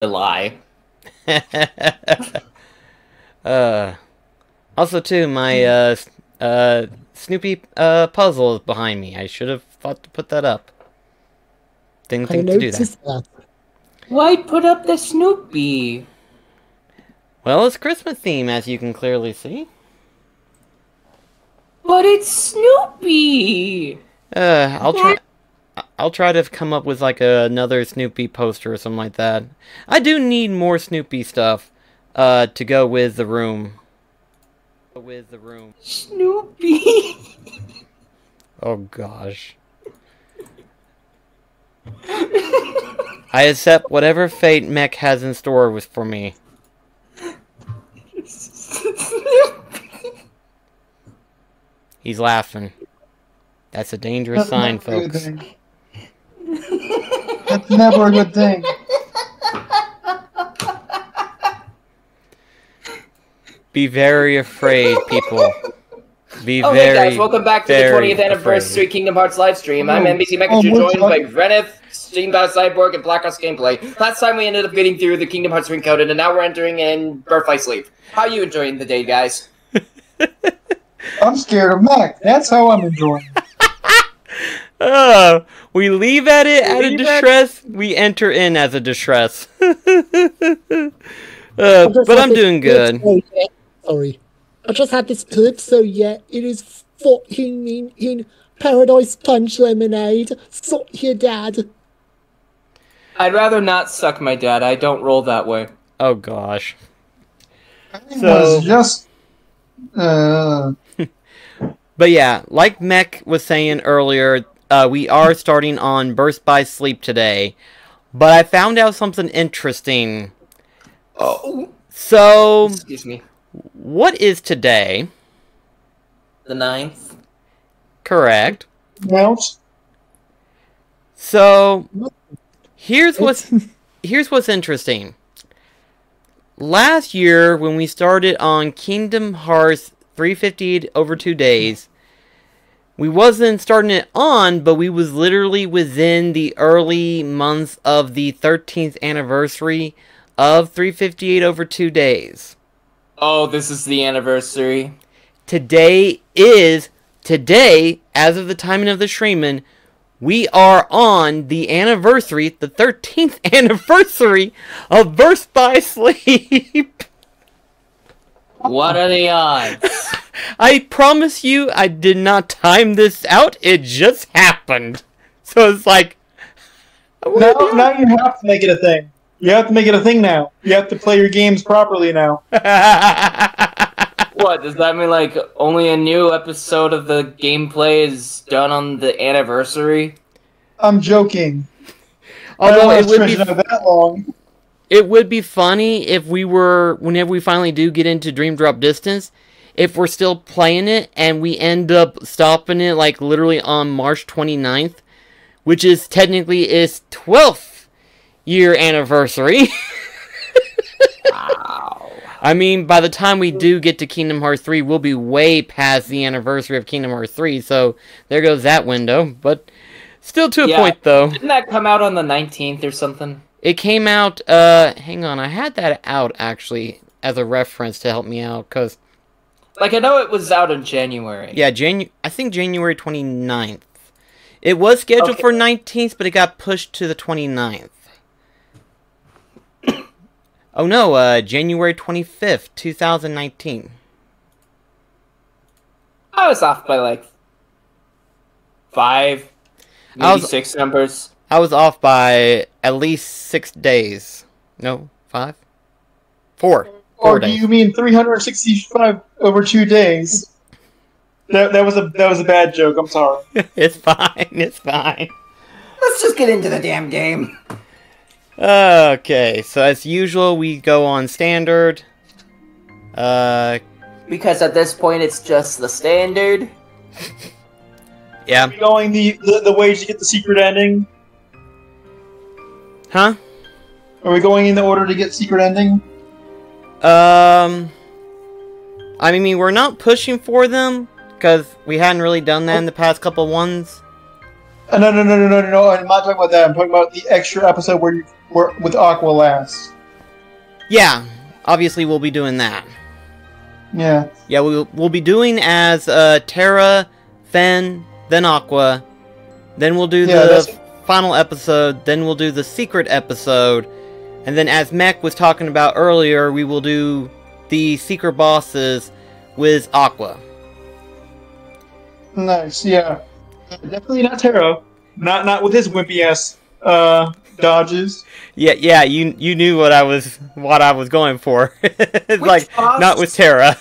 a lie. Also, too, my Snoopy puzzle is behind me. I should have thought to put that up. Didn't I think to do that. noticed that. Why put up the Snoopy? Well, it's Christmas theme, as you can clearly see. But it's Snoopy! I'll try to come up with like another Snoopy poster or something like that. I do need more Snoopy stuff to go with the room. Snoopy! Oh gosh. I accept whatever fate Mech has in store for me. He's laughing. That's a dangerous sign, folks. That's never a good thing. Be very afraid, people. Be Oh, very, hey guys, welcome back to the very 20th anniversary afraid. Kingdom Hearts livestream. I'm NBC Mecha, joined by Reneth, Steambound Cyborg, and Black Ops Gameplay. Last time we ended up getting through the Kingdom Hearts ring code, and now we're entering in Birth by Sleep. How are you enjoying the day, guys? I'm scared of Mac. That's how I'm enjoying it. We leave at it at a distress, we enter in as a distress. But I'm doing good. Sorry. I just had this clip, so yeah, it is fucking in Paradise Punch Lemonade. Suck your dad. I'd rather not suck my dad. I don't roll that way. Oh gosh. It was just... But yeah, like Mech was saying earlier, we are starting on Burst by Sleep today. But I found out something interesting. Oh. So, Excuse me. What is today? The 9th? Correct. Mouse? So, here's what's interesting. Last year, when we started on Kingdom Hearts 358 over 2 days, we wasn't starting it on, but we was literally within the early months of the 13th anniversary of 358 over 2 days. Oh, this is the anniversary. Today, as of the timing of the streaming, we are on the anniversary, the 13th anniversary of Burst by Sleep. What are the odds? I promise you, I did not time this out. It just happened. So it's like... Now you have to make it a thing. You have to make it a thing now. You have to play your games properly now. What, does that mean, like, only a new episode of the gameplay is done on the anniversary? I'm joking. Although it would be that long. It would be funny if we were, whenever we finally do get into Dream Drop Distance, if we're still playing it and we end up stopping it, like, literally on March 29th, which is technically its 12th year anniversary. Wow. I mean, by the time we do get to Kingdom Hearts 3, we'll be way past the anniversary of Kingdom Hearts 3, so there goes that window. But still to a point, though. Didn't that come out on the 19th or something? It came out, hang on, I had that out, actually, as a reference to help me out, because... Like, I know it was out in January. Yeah, I think January 29th. It was scheduled for 19th, but it got pushed to the 29th. Oh no, January 25th, 2019. I was off by, like, 5, maybe 6 numbers. I was off by at least 6 days. No, 5? 4. 4 Or days. do you mean 365 over 2 days? That was a bad joke. I'm sorry. It's fine. It's fine. Let's just get into the damn game. Okay, so as usual, we go on standard. Because at this point, it's just the standard. Yeah. Are we going the ways to get the secret ending? Huh? Are we going in the order to get secret ending? I mean, we're not pushing for them, because we hadn't really done that in the past couple ones. No. I'm not talking about that. I'm talking about the extra episode where with Aqua last. Yeah, obviously we'll be doing that. Yeah. Yeah, we'll be doing as Terra, Fen, then Aqua. Then we'll do the final episode. Then we'll do the secret episode. And then as Mech was talking about earlier, we will do the secret bosses with Aqua. Nice, yeah. Definitely not Terra. Not with his wimpy ass dodges. Yeah, you knew what I was going for. It's like boss, not with Terra.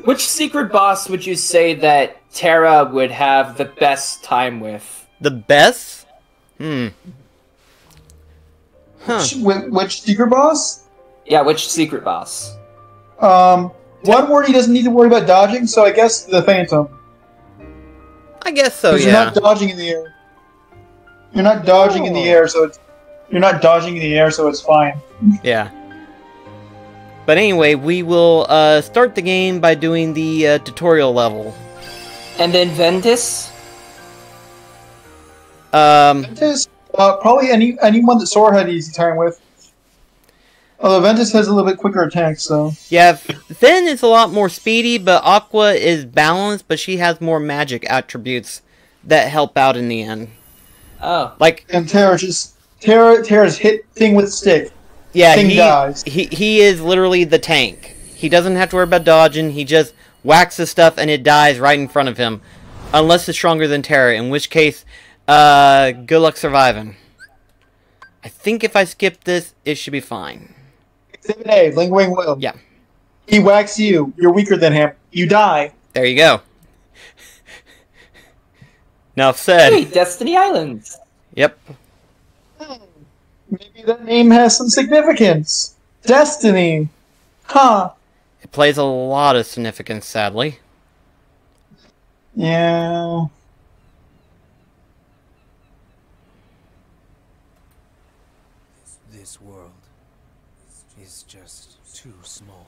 Which secret boss would you say that Terra would have the best time with? The best? Huh. Which secret boss? Yeah, which secret boss? One word he doesn't need to worry about dodging, so I guess the Phantom. I guess so, yeah. You're not dodging in the air. You're not dodging in the air, so it's fine. Yeah. But anyway, we will start the game by doing the tutorial level. And then Ventus? Ventus, probably anyone that Sora had easy time with. Although Ventus has a little bit quicker attacks, so... Yeah, Fen is a lot more speedy, but Aqua is balanced, but she has more magic attributes that help out in the end. Oh. Like... And Terra's hit thing with stick. Yeah, thing dies. He is literally the tank. He doesn't have to worry about dodging, he just whacks the stuff and it dies right in front of him. Unless it's stronger than Terra, in which case, good luck surviving. I think if I skip this, it should be fine. Exhibit A, Lingering Will. Yeah. He whacks you. You're weaker than him. You die. There you go. Enough said. Hey, Destiny Islands. Yep. Maybe that name has some significance. Destiny. Huh. It plays a lot of significance, sadly. Yeah. This world is just too small.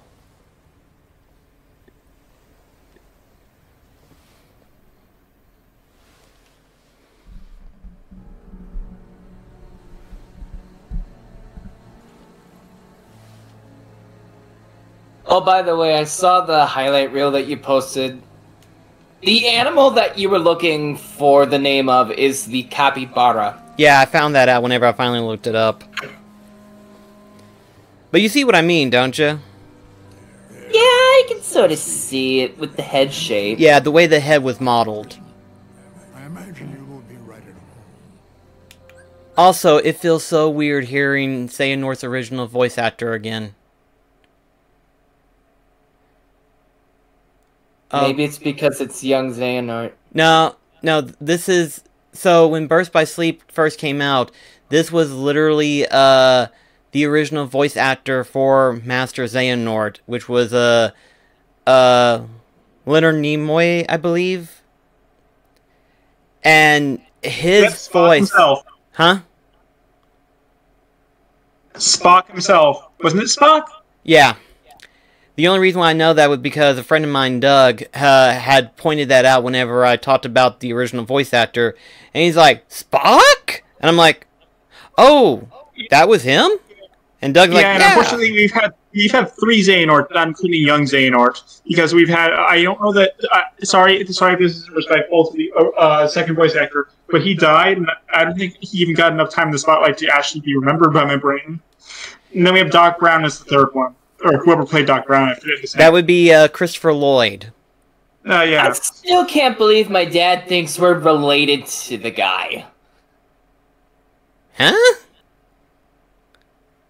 Oh, by the way, I saw the highlight reel that you posted. The animal that you were looking for the name of is the capybara. Yeah, I found that out whenever I finally looked it up. But you see what I mean, don't you? Yeah, I can sort of see it with the head shape. Yeah, the way the head was modeled. I imagine you will be right at home. Also, it feels so weird hearing Xehanort's original voice actor again. Maybe it's because it's young Xehanort. No, this is... So, when Burst by Sleep first came out, this was literally, the original voice actor for Master Xehanort, which was, Leonard Nimoy, I believe? And his voice... Himself. Huh? Spock himself. Wasn't it Spock? Yeah. The only reason why I know that was because a friend of mine, Doug, had pointed that out whenever I talked about the original voice actor. And he's like, Spock? And I'm like, oh, that was him? And Doug's like, and yeah. Unfortunately, we've had 3 Xehanort, not including young Xehanort, because we've had. I don't know that. Sorry if this is respectful to the second voice actor, but he died, and I don't think he even got enough time in the spotlight to actually be remembered by my brain. And then we have Doc Brown as the third one, or whoever played Doc Brown. I forget his name. That would be Christopher Lloyd. Yeah. I still can't believe my dad thinks we're related to the guy. Huh?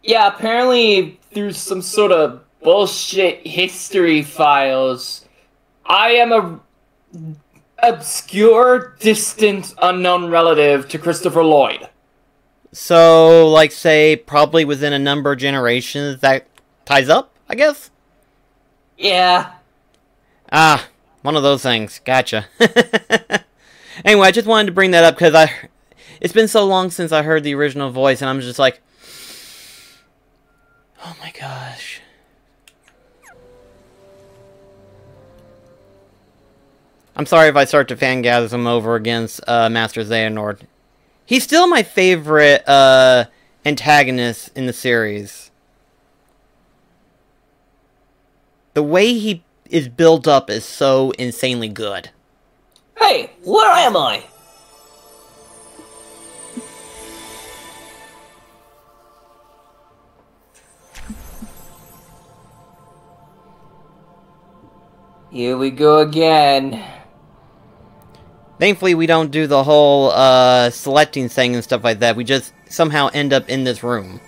Yeah, apparently through some sort of bullshit history files, I am a obscure, distant, unknown relative to Christopher Lloyd. So, like, say, probably within a number of generations, that ties up, I guess? Yeah. Ah, one of those things. Gotcha. Anyway, I just wanted to bring that up because it's been so long since I heard the original voice, and I'm just like, oh my gosh. I'm sorry if I start to fangasm over against Master Xehanort. He's still my favorite antagonist in the series. The way he is built up is so insanely good. Hey, where am I? Here we go again. Thankfully, we don't do the whole selecting thing and stuff like that. We just somehow end up in this room.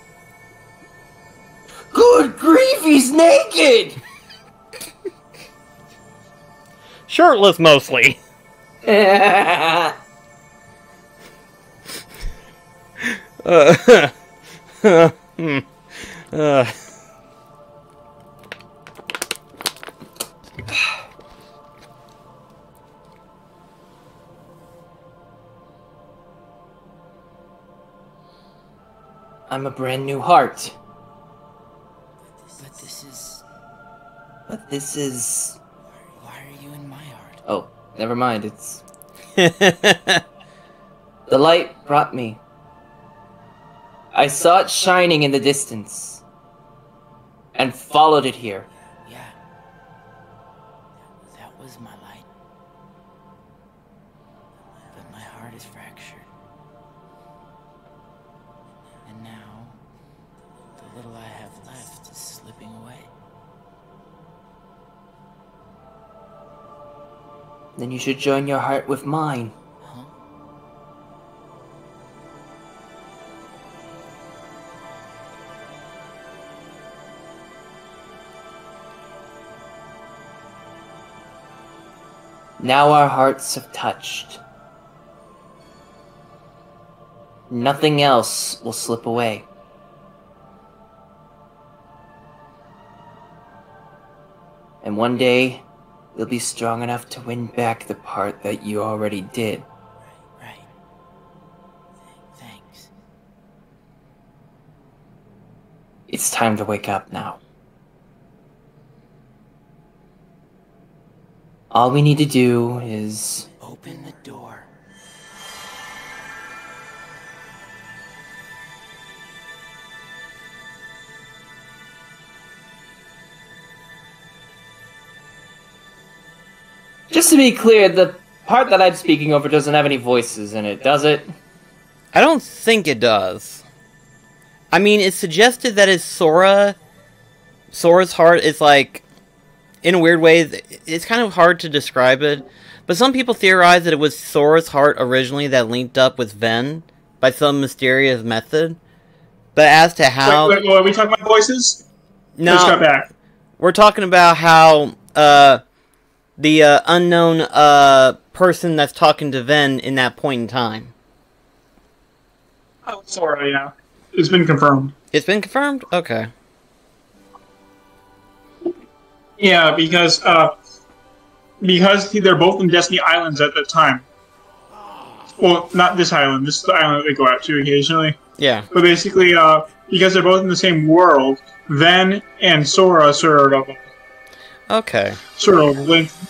Good grief, he's naked! Shirtless, mostly. I'm a brand new heart. But this is... Why are you in my heart? Oh, never mind, it's... The light brought me. I saw it shining in the distance. And followed it here. Yeah. That was my light. But my heart is fractured. And now, the little I have left is slipping away. Then you should join your heart with mine. Huh? Now our hearts have touched. Nothing else will slip away. And one day, you'll be strong enough to win back the part that you already did. Right. Thanks. It's time to wake up now. All we need to do is... Open the door. Just to be clear, the part that I'm speaking over doesn't have any voices in it, does it? I don't think it does. I mean, it's suggested that it's Sora. Sora's heart is like, in a weird way, it's kind of hard to describe it. But some people theorize that it was Sora's heart originally that linked up with Ven by some mysterious method. But as to how... Wait, are we talking about voices? No, Let's go back. we're talking about how the unknown person that's talking to Ven in that point in time. Oh, Sora, yeah. It's been confirmed. It's been confirmed? Okay. Yeah, because they're both in Destiny Islands at the time. Well, not this island. This is the island that they go out to occasionally. Yeah. But basically, because they're both in the same world, Ven and Sora sort of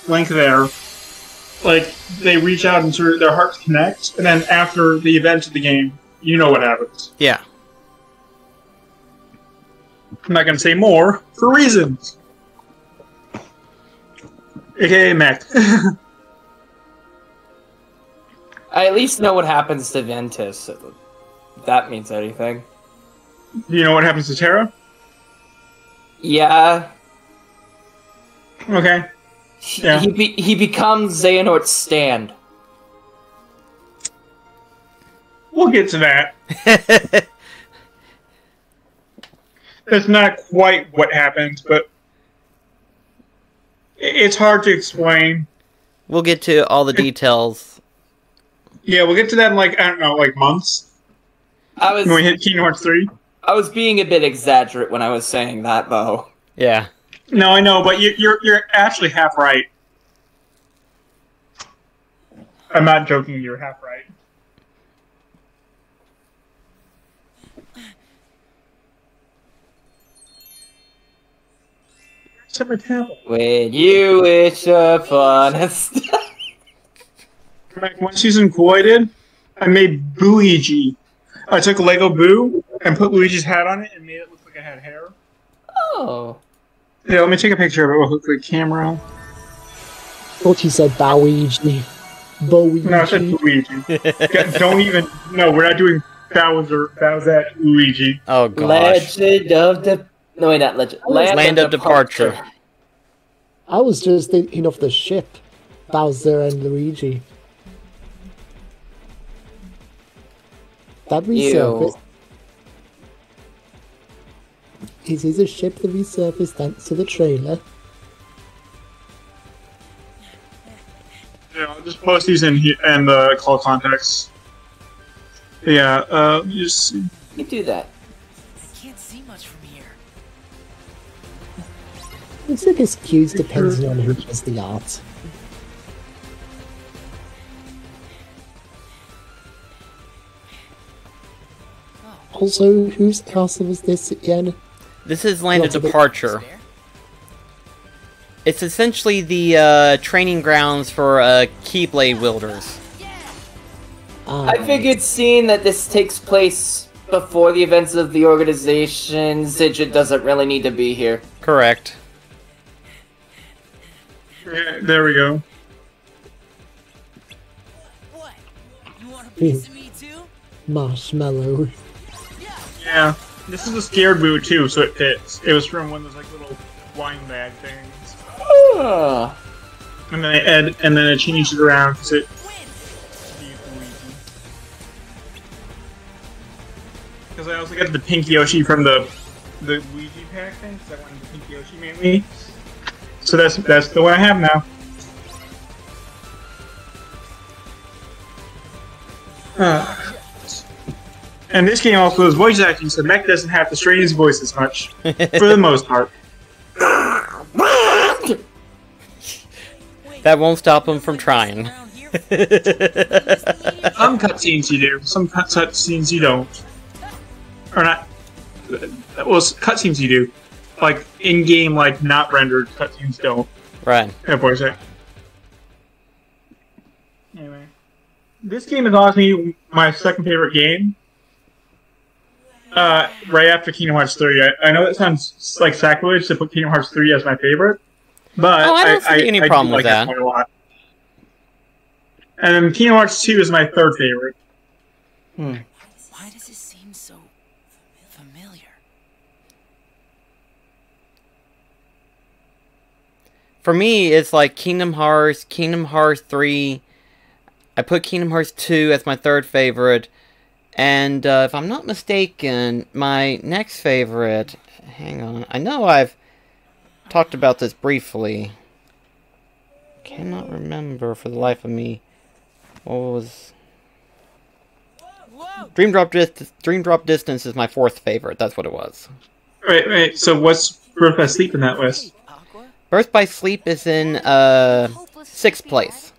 link there. Like, they reach out and sort of their hearts connect, and then after the event of the game, you know what happens. Yeah. I'm not going to say more for reasons. AKA Mac. I at least know what happens to Ventus. If that means anything. You know what happens to Terra? Yeah. Okay. Yeah. He becomes Xehanort's stand. We'll get to that. That's not quite what happened, but it's hard to explain. We'll get to all the details. Yeah, we'll get to that in, like, I don't know, like months. When we hit Kingdom Hearts 3. I was being a bit exaggerate when I was saying that, though. Yeah. No, I know, but you're actually half right. I'm not joking, you're half right. When you wish upon a star. Back one season Koi did, I made Booigi. I took Lego Boo, and put Luigi's hat on it and made it look like I had hair. Oh. Yeah, let me take a picture of it real quick. Camera. Thought you said Bowiigi. Bowiigi. No, I said Luigi. Don't even. No, we're not doing Bowser. Bowser Luigi. Oh gosh. Legend of the. No, wait, not Legend. Land of Departure. I was just thinking of the ship. Bowser and Luigi. That resurfaced. It is a ship that resurfaced thanks to the trailer. Yeah, I'll just post these in the call context. Yeah, just see. You do that. I can't see much from here. Looks like it's cues depending on who does the art. Also, whose castle was this again? This is Land of Lots of it. Departure. It's essentially the training grounds for Keyblade wielders. I figured seeing that this takes place before the events of the organization, Zidget doesn't really need to be here. Correct. Yeah, there we go. What? You want a piece of me too? Marshmallow. Yeah, this is a scared boo too, so it fits. It was from one of those like little wine bag things, Ah. and then I changed it around because it. Because I also got the Pink Yoshi from the Luigi pack thing, because I wanted the Pink Yoshi mainly. So that's the one I have now. And this game also has voice acting, so Mech doesn't have to strain his voice as much, for the most part. That won't stop him from trying. Some cutscenes you do, some cutscenes you don't. Or not. Well, cutscenes you do. Like, in-game, like, not rendered cutscenes don't. Right. Yeah, voice act. Anyway. This game is honestly my second favorite game. Right after Kingdom Hearts 3. I know that sounds like sacrilege to put Kingdom Hearts 3 as my favorite, but Oh, I don't see any problem with that. Quite a lot. And then Kingdom Hearts 2 is my third favorite. Why does it seem so familiar? For me, it's like Kingdom Hearts 3. I put Kingdom Hearts 2 as my third favorite. And if I'm not mistaken, my next favorite... Hang on. I know I've talked about this briefly. Cannot remember for the life of me. What was... Whoa! Dream Drop Distance is my fourth favorite. That's what it was. Wait. So what's Birth by Sleep in that list? Aqua? Birth by Sleep is in sixth place.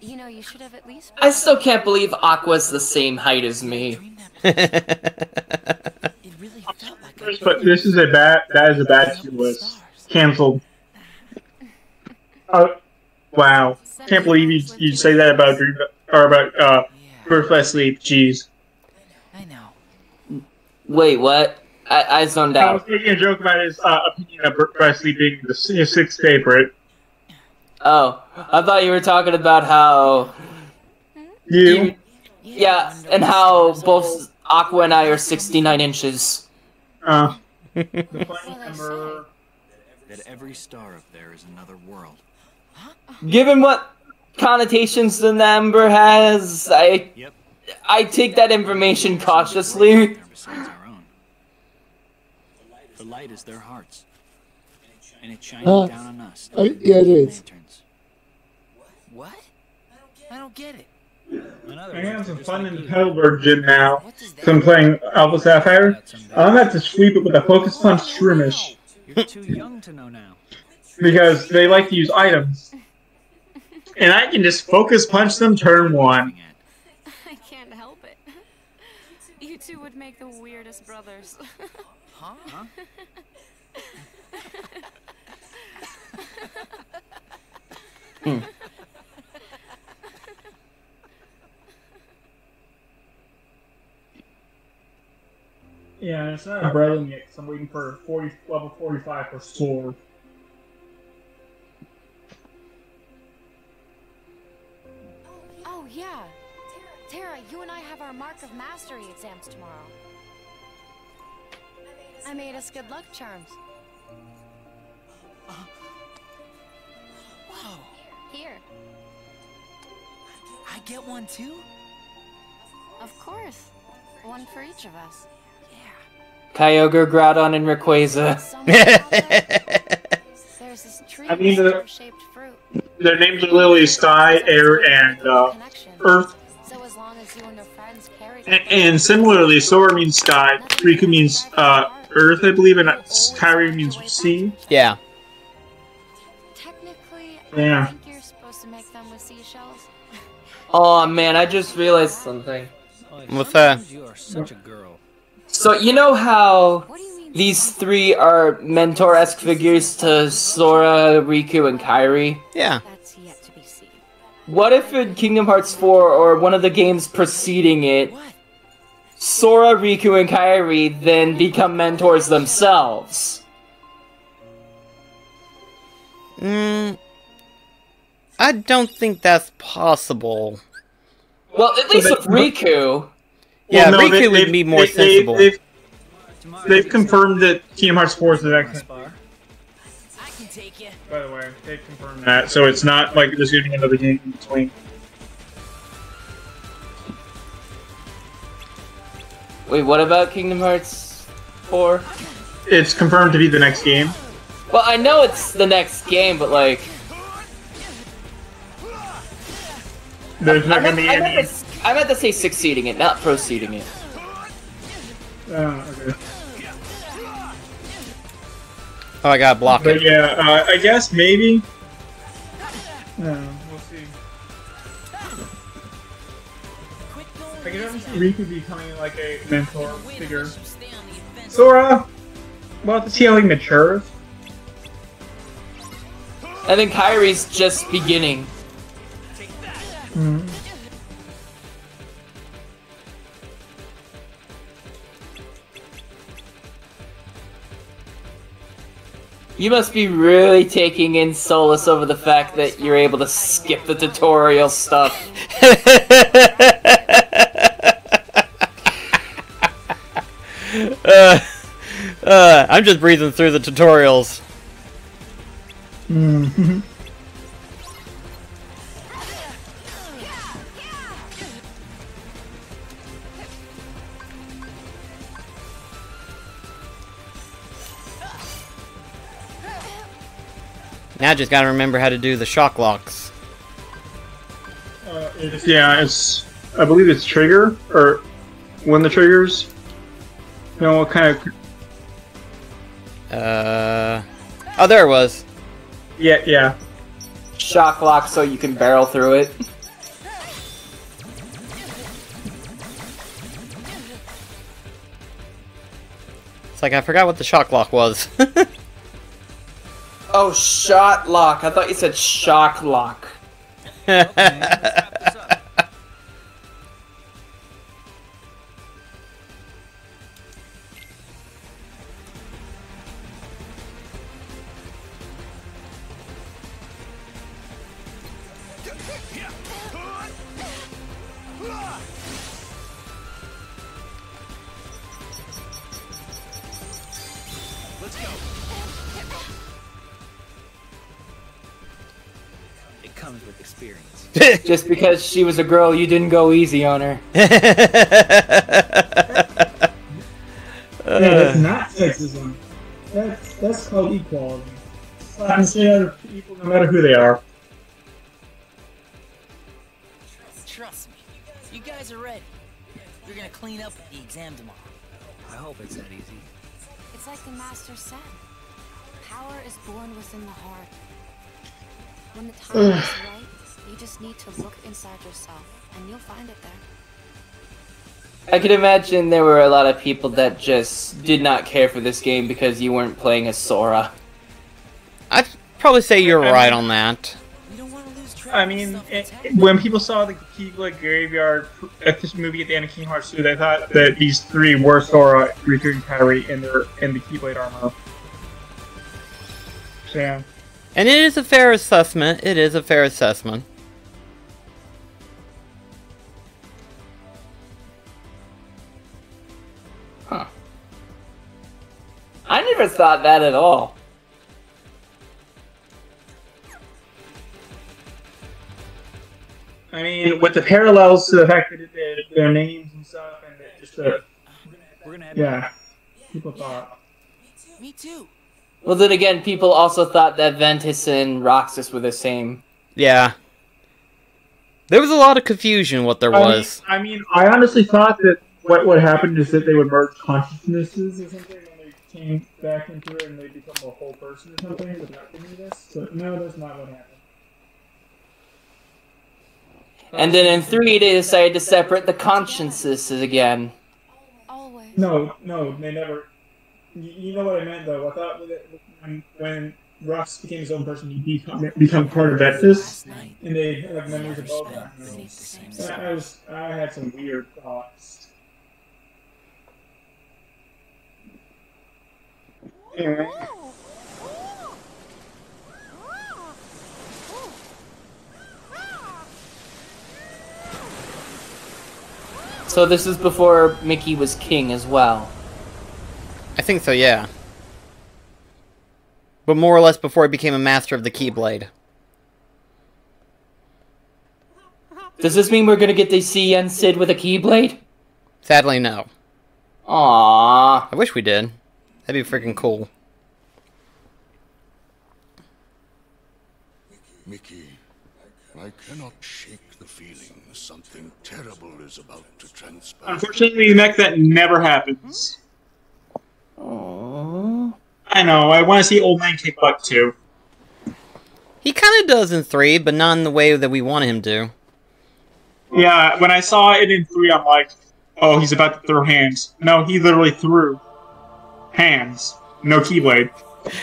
You know, you should have at least. I still can't believe Aqua's the same height as me. It really felt like I But this is that is a bad tier list. Cancelled. Oh, wow. Can't believe you say that about Birth by Sleep. Jeez. I know. Wait, what? I zoned I was out. making a joke about his opinion of Birth by Sleep being his sixth favorite. Oh, I thought you were talking about how... You? Yeah, and how both Aqua and I are 69 inches. The funny number... That every star up there is another world. Given what connotations the number has, I take that information cautiously. There besides our own. The light is their hearts. And it's shining down on us. Yeah, it is. Lanterns. What? I don't get it. In other I have words, some they're just fun like in the you. Petalburg gym now. What does So I'm that playing Alpha Sapphire. I'm about to sweep it with a Focus Punch Shroomish. You're too young to know now. Because they like to use items. And I can just Focus Punch them turn one. I can't help it. You two would make the weirdest brothers. Huh? it's not a brilliant yet, because I'm waiting for level 45 for sword. Oh, yeah. Tara, you and I have our Mark of Mastery exams tomorrow. I made us good luck charms. Wow. Here. I get one too? Of course. One for each of us. Kyogre, Groudon, and Rayquaza. Somewhere out there, there's this tree I mean, with star-shaped fruit. Their names are literally Sky, Air, and Earth. So as long as you and your friends carry And similarly, Sora means Sky, Riku means Earth, I believe, and Kyrie means Sea. Yeah. Technically, Yeah. I think you're supposed to make them with seashells. Oh man, I just realized something. What's that? You are such a girl. So you know how What do you mean? these three are mentor-esque figures to Sora, Riku, and Kairi? Yeah. That's yet to be seen. What if in Kingdom Hearts 4 or one of the games preceding it, What? Sora, Riku, and Kairi then become mentors themselves? I don't think that's possible. Well, at least with Riku. Yeah, Well, no, Riku would be more sensible. They've confirmed that Kingdom Hearts 4 is the next. I can take you. By the way, they've confirmed that, so it's not like there's going to be another game in between. Wait, what about Kingdom Hearts 4? It's confirmed to be the next game. Well, I know it's the next game, but like... There's not going to be I any. meant to say succeeding it, not proceeding it. Okay. Oh, I gotta block But it. yeah, I guess maybe. We'll see. I can see Riku becoming like a mentor figure. Sora, we'll have to see how he matures. I think Kairi's just beginning. You must be really taking in solace over the fact that you're able to skip the tutorial stuff. I'm just breezing through the tutorials. Now I just gotta remember how to do the shock locks. It's I believe it's trigger or when the triggers. You know what kind of? Oh, there it was. Yeah. Shock lock so you can barrel through it. It's like I forgot what the shock lock was. Oh, shot lock. I thought you said shock lock. Let's go. It comes with experience. Just because she was a girl, you didn't go easy on her. That's not sexism. That's called equality. I can say other people no matter who they are. Trust me. You guys are ready. You're gonna clean up at the exam tomorrow. I hope it's that easy. It's like the master said. Power is born within the heart. When the time is right, you just need to look inside yourself, and you'll find it there. I can imagine there were a lot of people that just did not care for this game because you weren't playing as Sora. I'd probably say you're right on that. We don't want to lose I mean, when people saw the Keyblade graveyard at this movie at the end of Kingdom Hearts 2, they thought that these three were Sora, Riku, and Kairi in the Keyblade armor. So, yeah. And it is a fair assessment. It is a fair assessment. Huh. I never thought that at all. I mean, with the parallels to the fact that their names and stuff, and just the yeah, people thought. Me too. Well, then again, people also thought that Ventus and Roxas were the same. Yeah. There was a lot of confusion what there was. I mean, I honestly thought that what happened is that they would merge consciousnesses or something, and they came back into it and they become a whole person or something without doing this. So, no, that's not what happened. And then in 3, they decided to separate the consciences again. Always. No, they never. You know what I meant, though. I thought that when Rox became his own person, he become part of Ventus, and they had like memories of both. I had some weird thoughts. Anyway. So this is before Mickey was king as well. I think so, yeah. But more or less before he became a master of the Keyblade. Does this mean we're gonna get to see Yen Sid with a Keyblade? Sadly, no. Aww. I wish we did. That'd be freaking cool. Mickey, I cannot shake the feeling something terrible is about to transpire. Unfortunately, Mech, that never happens. Aww. I know, I want to see Old Man kick butt too. He kind of does in 3, but not in the way that we want him to. Yeah, when I saw it in 3, I'm like, oh, he's about to throw hands. No, he literally threw hands. No Keyblade.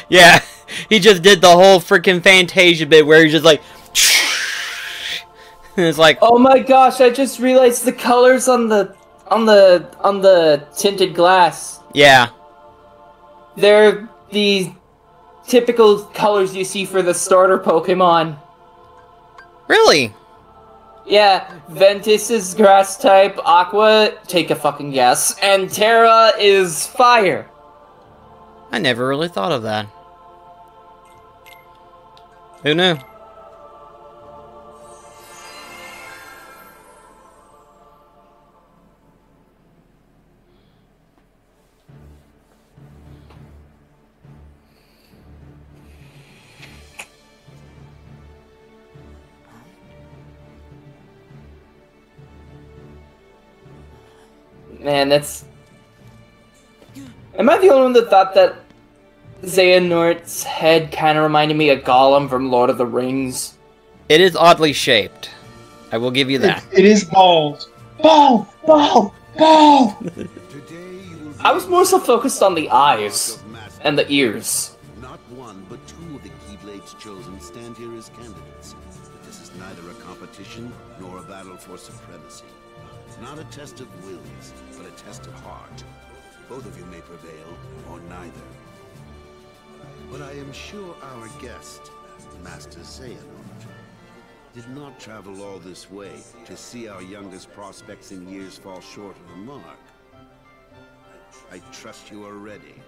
Yeah, he just did the whole freaking Fantasia bit where he's just like... And it's like... Oh my gosh, I just realized the colors on the tinted glass. Yeah. They're the typical colors you see for the starter Pokemon. Really? Yeah, Ventus is grass type, Aqua, take a fucking guess, and Terra is fire. I never really thought of that. Who knew? Man, that's... Am I the only one that thought that Xehanort's head kind of reminded me of Gollum from Lord of the Rings? It is oddly shaped. I will give you that. It is bald. Bald! Bald! Bald! I was more so focused on the eyes and the ears. Not one, but 2 of the Keyblade's chosen stand here as candidates. But this is neither a competition nor a battle for supremacy. Not a test of wills, but a test of heart. Both of you may prevail, or neither. But I am sure our guest, Master Xehanort, did not travel all this way to see our youngest prospects in years fall short of the mark. I trust you are ready.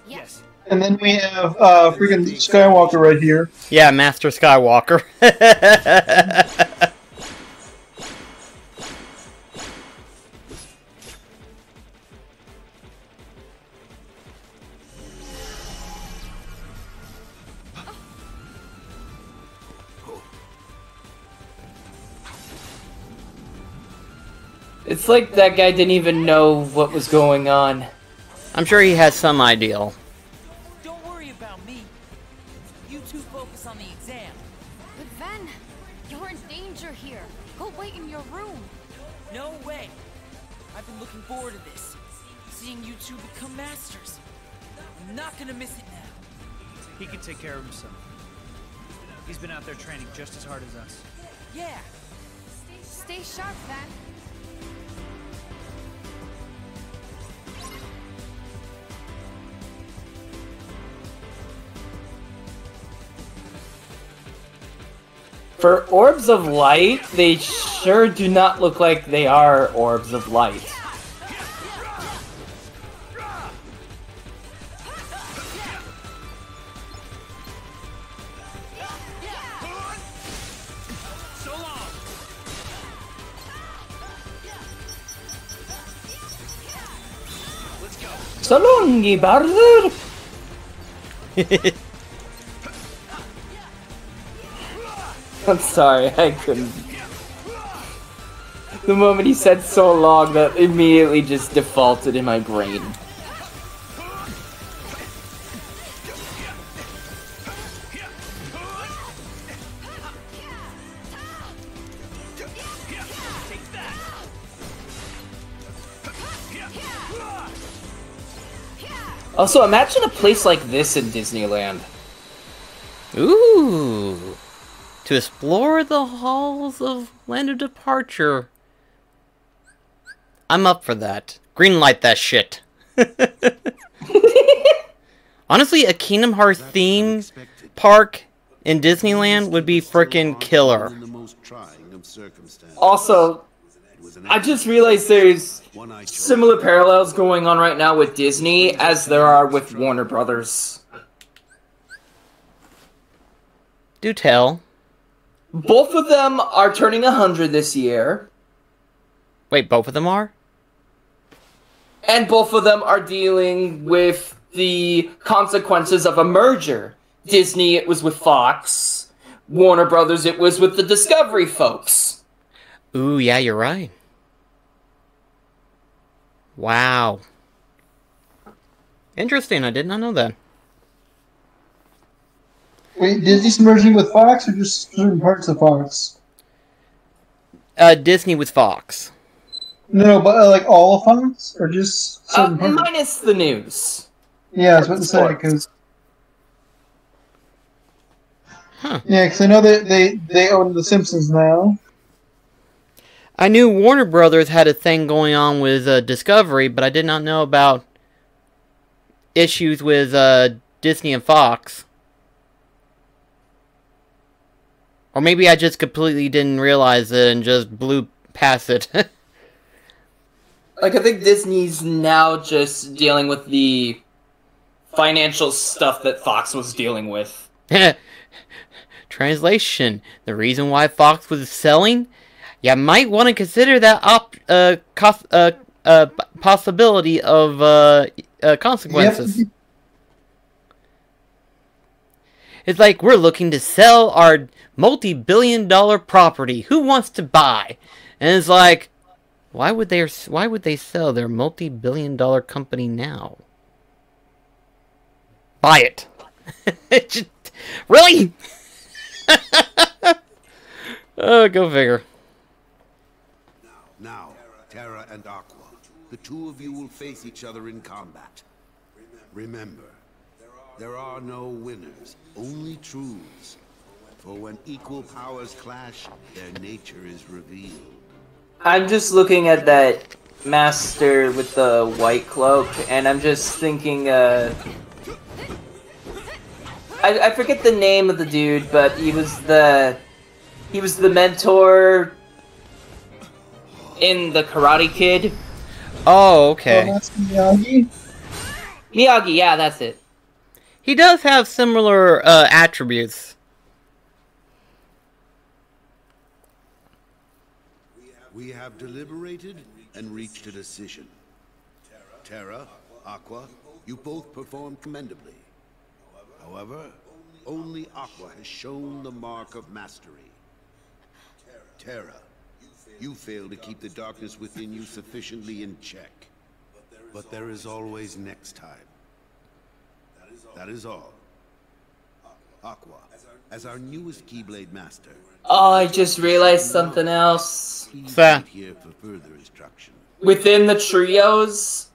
Yes. And then we have freaking Skywalker right here. Yeah, Master Skywalker. It's like that guy didn't even know what was going on. I'm sure he has some ideal. Don't worry about me. You two focus on the exam. But Ven, you're in danger here. Go wait in your room. No way. I've been looking forward to this. Seeing you two become masters. I'm not gonna miss it now. He can take care of himself. He's been out there training just as hard as us. Yeah. Stay sharp, then. For orbs of light, they sure do not look like they are orbs of light. So long. Let's go. So long, brother! I'm sorry, I couldn't. The moment he said so long, that immediately just defaulted in my brain. Also, imagine a place like this in Disneyland. Ooh. To explore the halls of Land of Departure. I'm up for that. Greenlight that shit. Honestly, a Kingdom Hearts theme park in Disneyland would be freaking killer. Also, I just realized there's similar parallels going on right now with Disney as there are with Warner Brothers. Do tell. Both of them are turning 100 this year. Wait, both of them are? And both of them are dealing with the consequences of a merger. Disney, it was with Fox. Warner Brothers, it was with the Discovery folks. Ooh, yeah, you're right. Wow. Interesting, I did not know that. Wait, Disney's merging with Fox or just certain parts of Fox? Disney with Fox. No, but like all of Fox? Or just certain parts? Minus the news. Yeah, I was about to say, because... Huh. Yeah, because I know that they own The Simpsons now. I knew Warner Brothers had a thing going on with Discovery, but I did not know about issues with Disney and Fox. Or maybe I just completely didn't realize it and just blew past it. Like, I think Disney's now just dealing with the financial stuff that Fox was dealing with. Translation. The reason why Fox was selling? You might want to consider that possibility of consequences. Yep. It's like, we're looking to sell our multi-billion-dollar property. Who wants to buy? And it's like, why would they sell their multi-billion-dollar company now? Buy it. Just, really? Oh, go figure. Now, Terra and Aqua, the two of you will face each other in combat. Remember, there are no winners, only truths. For when equal powers clash, their nature is revealed. I'm just looking at that master with the white cloak, and I'm just thinking, I forget the name of the dude, but he was the mentor in the Karate Kid. Oh, okay. Oh, that's Miyagi? Miyagi, yeah, that's it. He does have similar attributes. We have deliberated and reached a decision. Terra, Aqua, you both performed commendably. However, only Aqua has shown the mark of mastery. Terra, you fail to keep the darkness within you sufficiently in check. But there is always next time. That is all. Aqua, as our newest Keyblade Master. Oh, I just realized something else. Here for further instruction. Within the trios,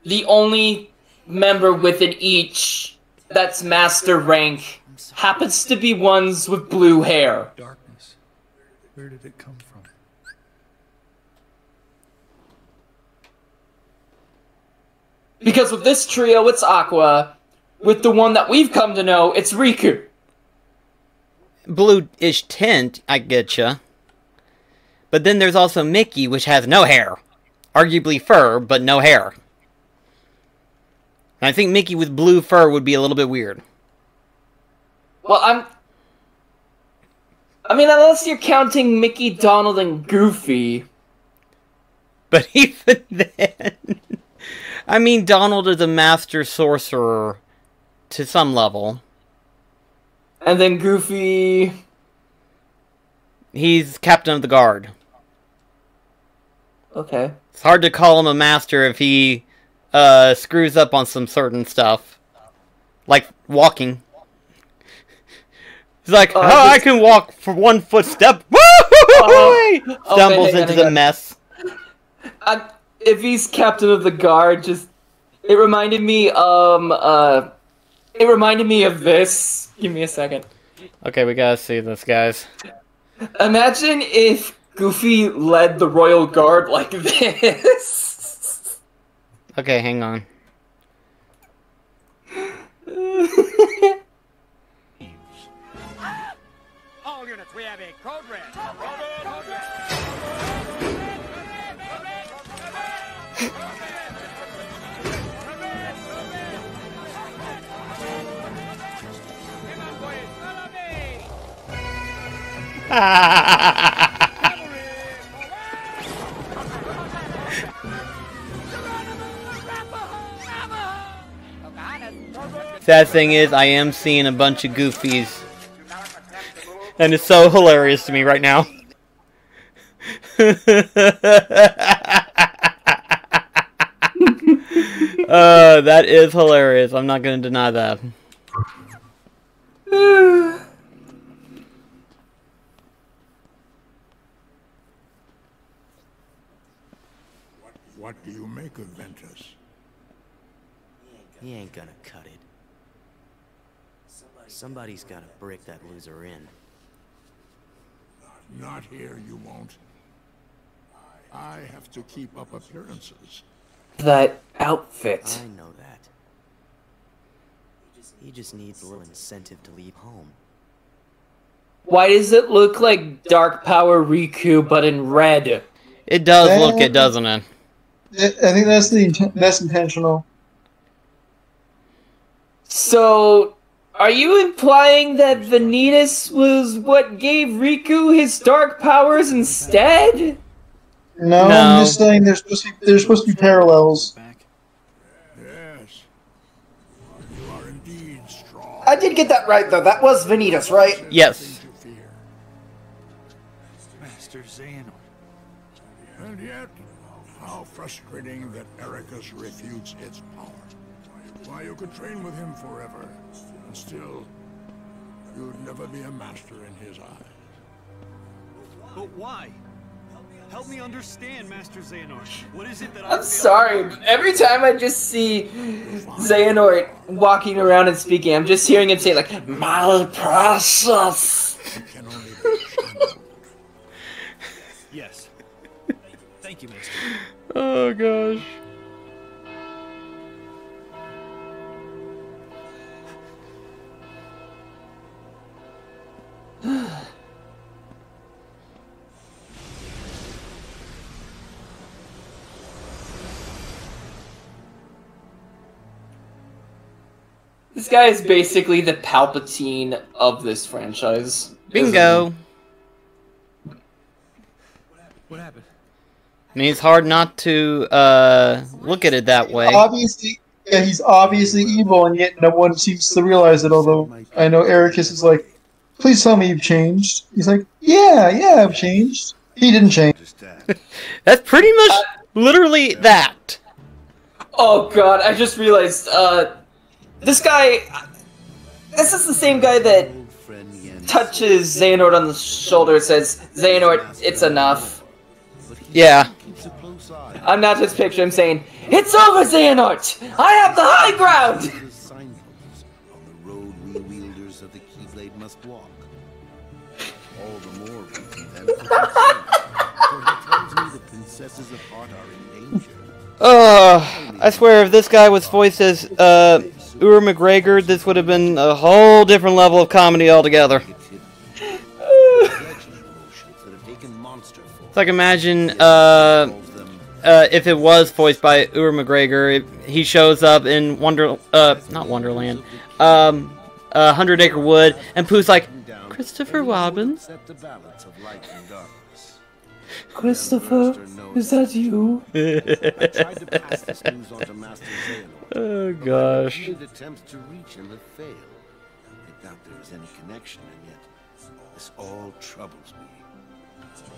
the only member within each that's master rank happens to be ones with blue hair. Darkness. Where did it come from? Because with this trio, it's Aqua. With the one that we've come to know, it's Riku. Blue-ish tint, I getcha. But then there's also Mickey, which has no hair. Arguably fur, but no hair. And I think Mickey with blue fur would be a little bit weird. Well, I mean, unless you're counting Mickey, Donald, and Goofy. But even then... I mean, Donald is a master sorcerer to some level. And then Goofy... He's captain of the guard. Okay. It's hard to call him a master if he screws up on some certain stuff. Like walking. He's like, I can walk for 1 footstep. Stumbles into the mess. If he's captain of the guard, it reminded me of this. Give me a second. Okay, we gotta see this, guys. Imagine if Goofy led the royal guard like this. Okay, hang on. All units, we have a code red. Sad thing is, I am seeing a bunch of Goofies. And it's so hilarious to me right now. That is hilarious. I'm not going to deny that. What do you make of Ventus? He ain't gonna cut it. Somebody's gotta break that loser in. Not here, you won't. I have to keep up appearances. That outfit. I know that. He just needs a little incentive to leave home. Why does it look like Dark Power Riku, but in red? It does look it, doesn't it? I think that's intentional. So, are you implying that Vanitas was what gave Riku his dark powers instead? No, I'm just saying there's supposed to be parallels. Yes. You are indeed strong. I did get that right, though. That was Vanitas, right? Yes. Master Xehanort. And yet, how frustrating that Ericus refutes its power. Why, you could train with him forever, and still, you'd never be a master in his eyes. But why? Help me understand, Master Xehanort. What is it that I'm sorry, but every time I just see Xehanort walking around and speaking, I'm just hearing him say, like, my precious. Yes. Thank you, Master. Oh, gosh. This guy is basically the Palpatine of this franchise. Bingo! What happened? I mean, it's hard not to look at it that way. Obviously, yeah, he's obviously evil, and yet no one seems to realize it, although I know Ericus is like, please tell me you've changed. He's like, yeah, I've changed. He didn't change. That's pretty much literally that. Oh god, I just realized, this guy... This is the same guy that touches Xehanort on the shoulder and says, Xehanort, it's enough. Yeah. I'm not just picturing him saying, it's over, Xehanort! I have the high ground! road we wielders of the Keyblade must walk. All the more reason then for concern, for he tells me the princesses of heart are in danger. I swear, if this guy was voiced as Ewan McGregor, this would have been a whole different level of comedy altogether. It's like, imagine if it was voiced by Ewan McGregor, he shows up in not Wonderland, 100 Acre Wood, and Pooh's like, Christopher Robin? Christopher, is that you? Oh gosh. Attempts to reach him have failed. I doubt there is any connection, and yet this all troubles me.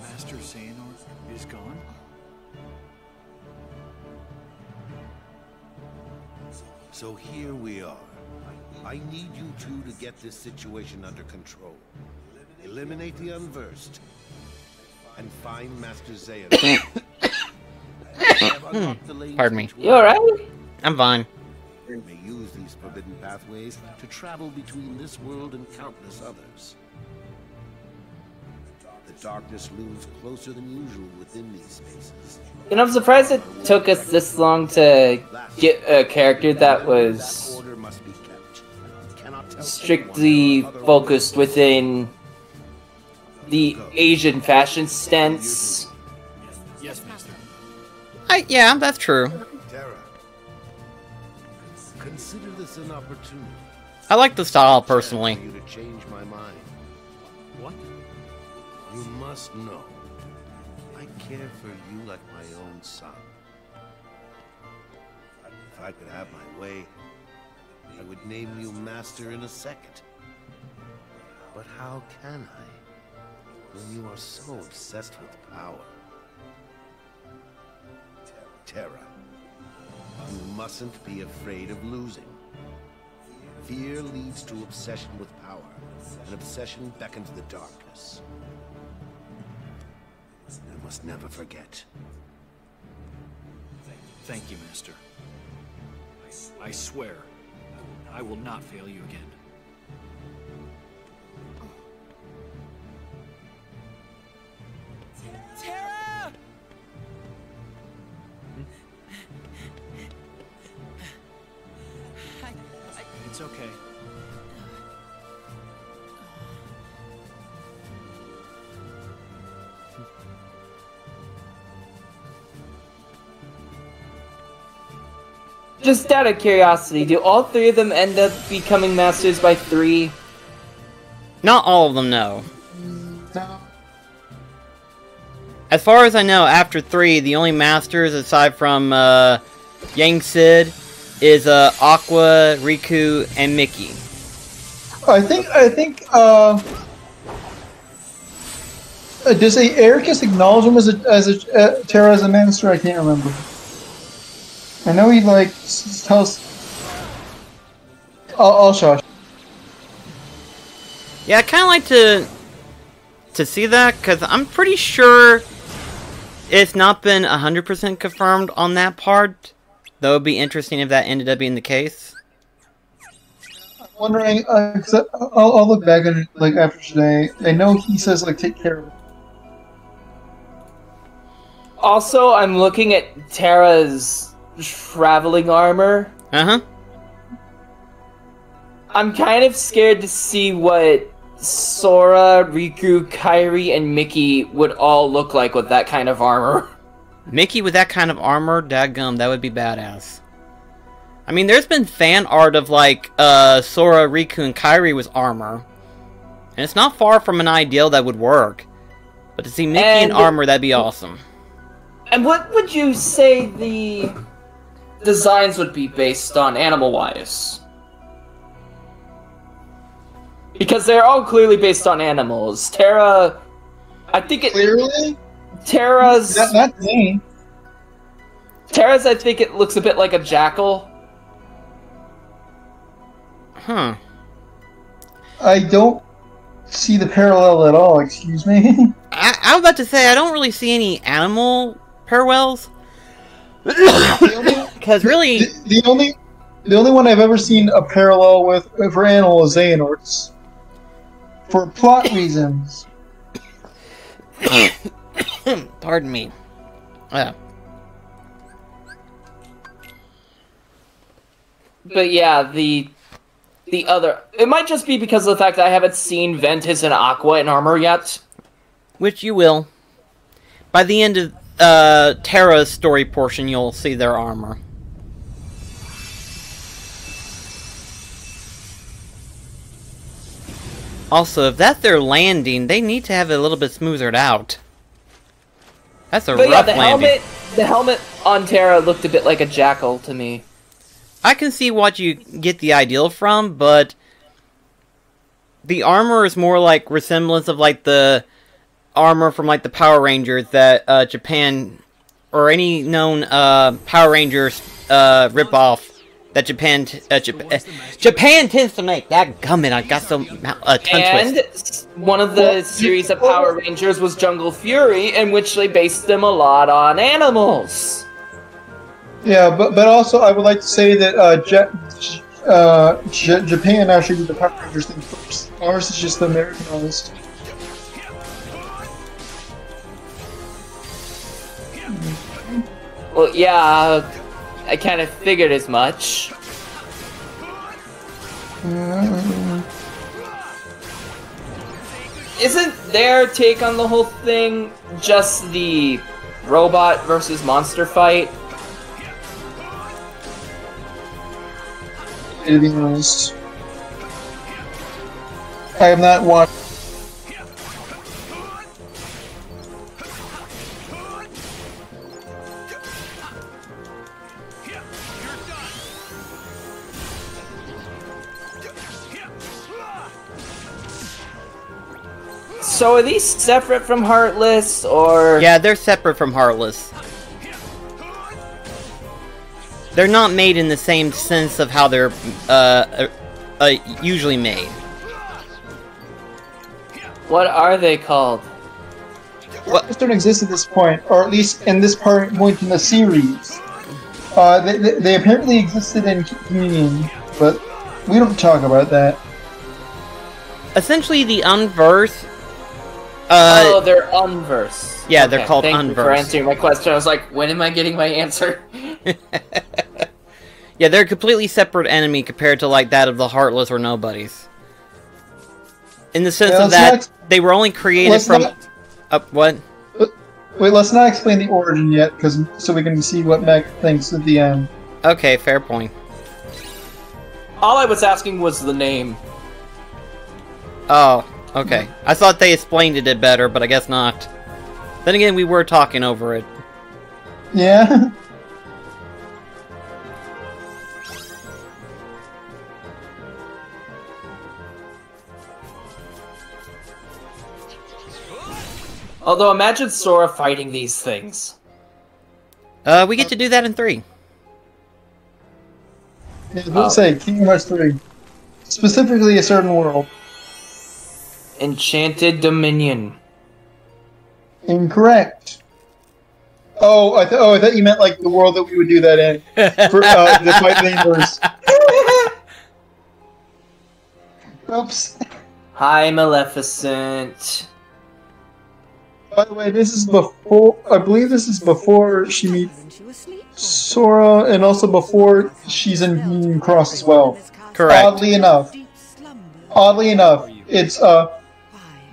Master Xehanort is gone? So here we are. I need you two to get this situation under control. Eliminate the unversed. And find Master Xehanort. Pardon me. You alright? I'm fine. You may use these forbidden pathways to travel between this world and countless others. The darkness looms closer than usual within these spaces. You know, I'm surprised it took us this long to get a character that was strictly focused within the Asian fashion stance. Yes, Master. Yeah, that's true. Terra, consider this an opportunity. I like the style, personally. For you to change my mind. What? You must know, I care for you like my own son. If I could have my way, I would name you Master in a second. But how can I, when you are so obsessed with power? Terra, you mustn't be afraid of losing. Fear leads to obsession with power, and obsession beckons the darkness. I must never forget. Thank you, Master. I swear, I will not fail you again. Terra! It's okay. Just out of curiosity, do all three of them end up becoming masters by 3? Not all of them, no. No. As far as I know, after 3, the only masters aside from Yang Sid is Aqua, Riku, and Mickey. I think does Ericus acknowledge him as a Terra as a master? I can't remember. I know he like tells. I'll shush. Yeah, I kind of like to see that, because I'm pretty sure it's not been 100% confirmed on that part. Though it'd be interesting if that ended up being the case. I'm wondering, cause I'll look back on it like after today. I know he says like take care of it. Also, I'm looking at Terra's traveling armor. Uh-huh. I'm kind of scared to see what Sora, Riku, Kairi, and Mickey would all look like with that kind of armor. Mickey with that kind of armor? Dadgum, that would be badass. I mean, there's been fan art of, like, Sora, Riku, and Kairi with armor. And it's not far from an ideal that would work. But to see Mickey in armor, that'd be awesome. And what would you say the designs would be based on, animal-wise? Because they're all clearly based on animals. Terra, I think it... Clearly? Terra's... Not me. Terra's, I think it looks a bit like a jackal. Huh. I don't see the parallel at all, excuse me. I was about to say, I don't really see any animal parallels. Because really... The only one I've ever seen a parallel with for animal is Xehanorts. For plot reasons. Pardon me. But yeah, the other... It might just be because of the fact that I haven't seen Ventus and Aqua in armor yet. Which you will. By the end of Terra's story portion, you'll see their armor. Also, if that's their landing, they need to have it a little bit smoothed out. That's a rough landing. The helmet on Terra looked a bit like a jackal to me. I can see what you get the ideal from, but the armor is more like resemblance of like the armor from like the Power Rangers that Japan or any known Power Rangers rip-off that Japan tends to make. That gummit, I got some tongue twist. One of the series of Power Rangers was Jungle Fury, in which they based them a lot on animals. Yeah, but also I would like to say that Japan actually did the Power Rangers thing first. Ours is just Americanized. Well, yeah, I kind of figured as much. Isn't their take on the whole thing just the robot versus monster fight? To be honest, I have not watched. So are these separate from Heartless, or...? Yeah, they're separate from Heartless. They're not made in the same sense of how they're usually made. What are they called? Heartless don't exist at this point, or at least in this point in the series. They apparently existed in Communion, but we don't talk about that. Essentially, the Unverse. Oh, they're Unverse. Yeah, they're called Unverse. Thank you for answering my question. I was like, when am I getting my answer? Yeah, they're a completely separate enemy compared to like that of the Heartless or Nobodies. In the sense of that, they were only created from... what? Wait, let's not explain the origin yet, so we can see what Meg thinks at the end. Okay, fair point. All I was asking was the name. Oh, okay. I thought they explained it better, but I guess not. Then again, we were talking over it. Yeah? Although, imagine Sora fighting these things. We get to do that in 3. Yeah, let's say Kingdom Hearts 3. Specifically a certain world. Enchanted Dominion. Incorrect. Oh, I thought you meant like the world that we would do that in. For the fight neighbors. Oops. Hi, Maleficent. By the way, this is before. I believe this is before she meets Sora, and also before she's in Union Cross as well. Correct. Oddly enough, it's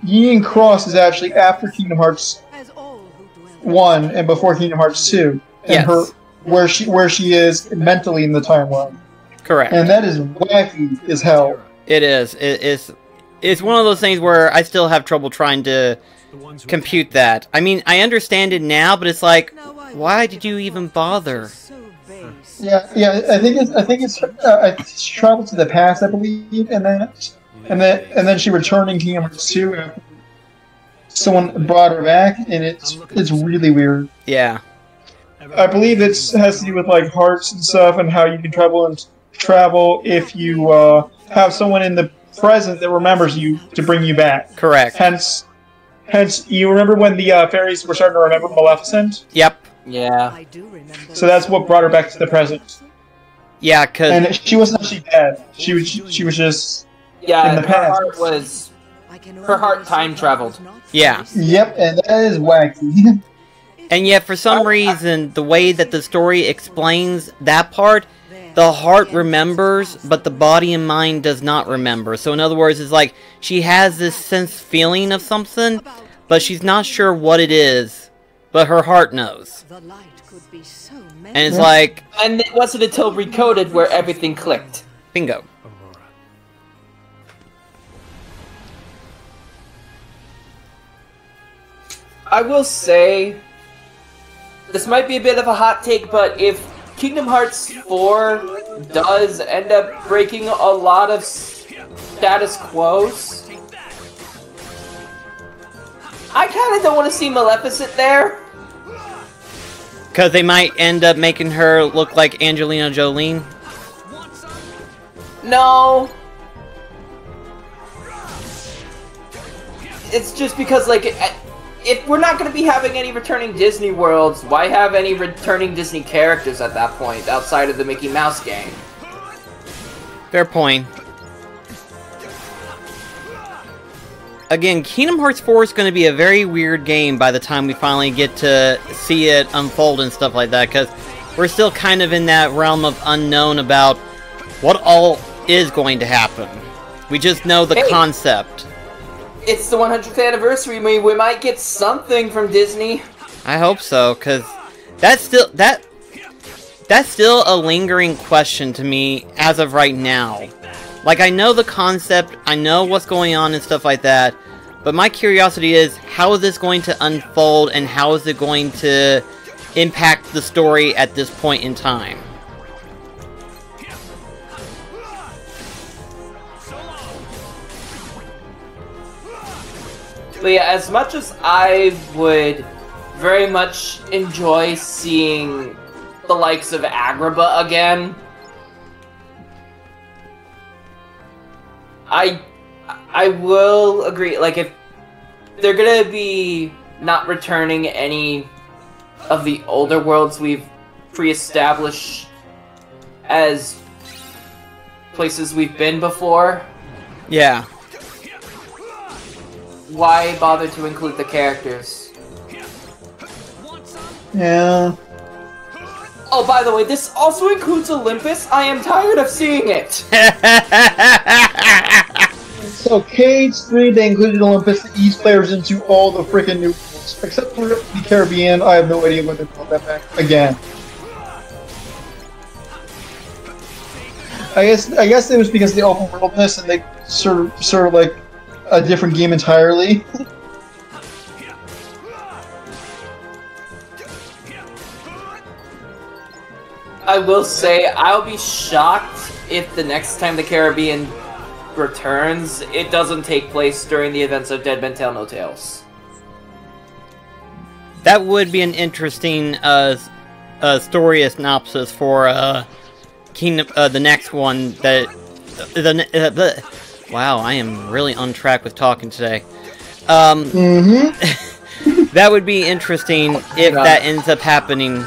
Union Cross is actually after Kingdom Hearts 1 and before Kingdom Hearts 2, and yes. where she is mentally in the timeline. Correct. And that is wacky as hell. It is. It's one of those things where I still have trouble trying to compute that. I mean, I understand it now, but it's like, why did you even bother? Yeah. I think it's traveled to the past, I believe, and then she returned in Kingdom Hearts 2 after someone brought her back, and it's really weird. Yeah. I believe it has to do with like hearts and stuff, and how you can travel if you have someone in the present that remembers you to bring you back. Correct. Hence, you remember when the fairies were starting to remember Maleficent? Yep. Yeah. So that's what brought her back to the present. Yeah, because and she wasn't actually dead. She was just Yeah, in the her past. heart was. Her heart time traveled. yeah. Yep, and that is wacky. And yet, for some reason, the way that the story explains that part, the heart remembers, but the body and mind does not remember. So in other words, it's like, she has this sense feeling of something, but she's not sure what it is, but her heart knows. And it's like... And it wasn't until Recoded where everything clicked. Bingo. I will say, this might be a bit of a hot take, but if Kingdom Hearts 4 does end up breaking a lot of status quos, I kind of don't want to see Maleficent there. Because they might end up making her look like Angelina Jolie. No. It's just because, like, if we're not going to be having any returning Disney worlds, why have any returning Disney characters at that point, outside of the Mickey Mouse gang? Fair point. Again, Kingdom Hearts 4 is going to be a very weird game by the time we finally get to see it unfold and stuff like that, because we're still kind of in that realm of unknown about what all is going to happen. We just know the concept. It's the 100th anniversary. We might get something from Disney. I hope so, because that's still a lingering question to me as of right now. Like, I know the concept, I know what's going on and stuff like that, but my curiosity is, how is this going to unfold and how is it going to impact the story at this point in time? But yeah, as much as I would very much enjoy seeing the likes of Agrabah again, I will agree, like, if they're gonna be not returning any of the older worlds we've pre-established as places we've been before, yeah. Why bother to include the characters? Yeah. Oh, by the way, this also includes Olympus. I am tired of seeing it. So KH3, they included Olympus to ease players into all the freaking new rules. Except for the Caribbean, I have no idea what they brought that back again. I guess it was because of the open worldness and they sort of like a different game entirely. I will say, I'll be shocked if the next time the Caribbean returns, it doesn't take place during the events of Dead Men Tell No Tales. That would be an interesting story synopsis for Kingdom, the next one that wow, I am really on track with talking today. That would be interesting if that ends up happening.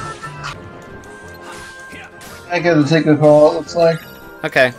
I gotta take a call, it looks like. Okay.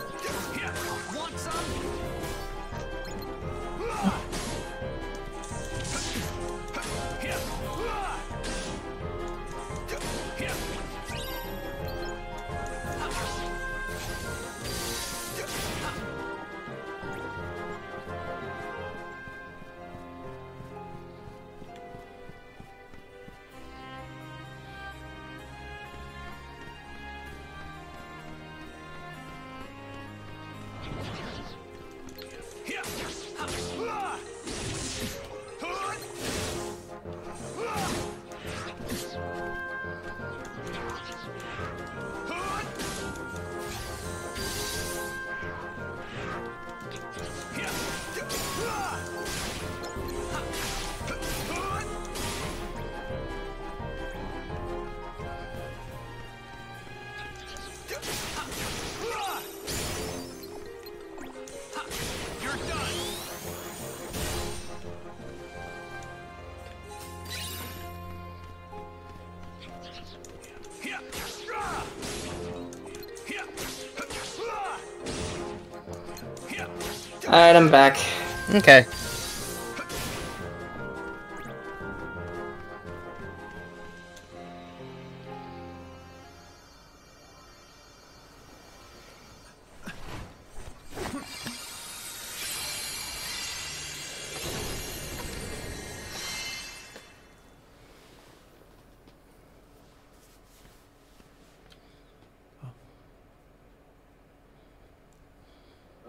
Alright, I'm back. Okay.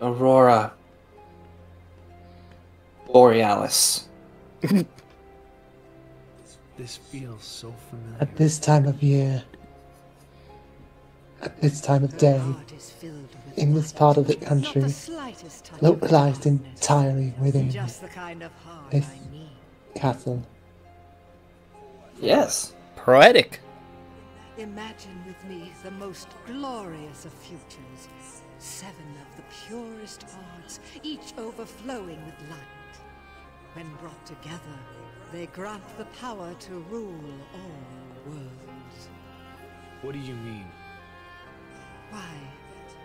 Aurora Borealis. This feels so familiar. At this time of year, at this time of day, in this part of the country, localized entirely within Just the kind of heart this I need. castle. Yes. Poetic. Imagine with me the most glorious of futures. 7 of the purest hearts, each overflowing with light. When brought together, they grant the power to rule all worlds. What do you mean? Why,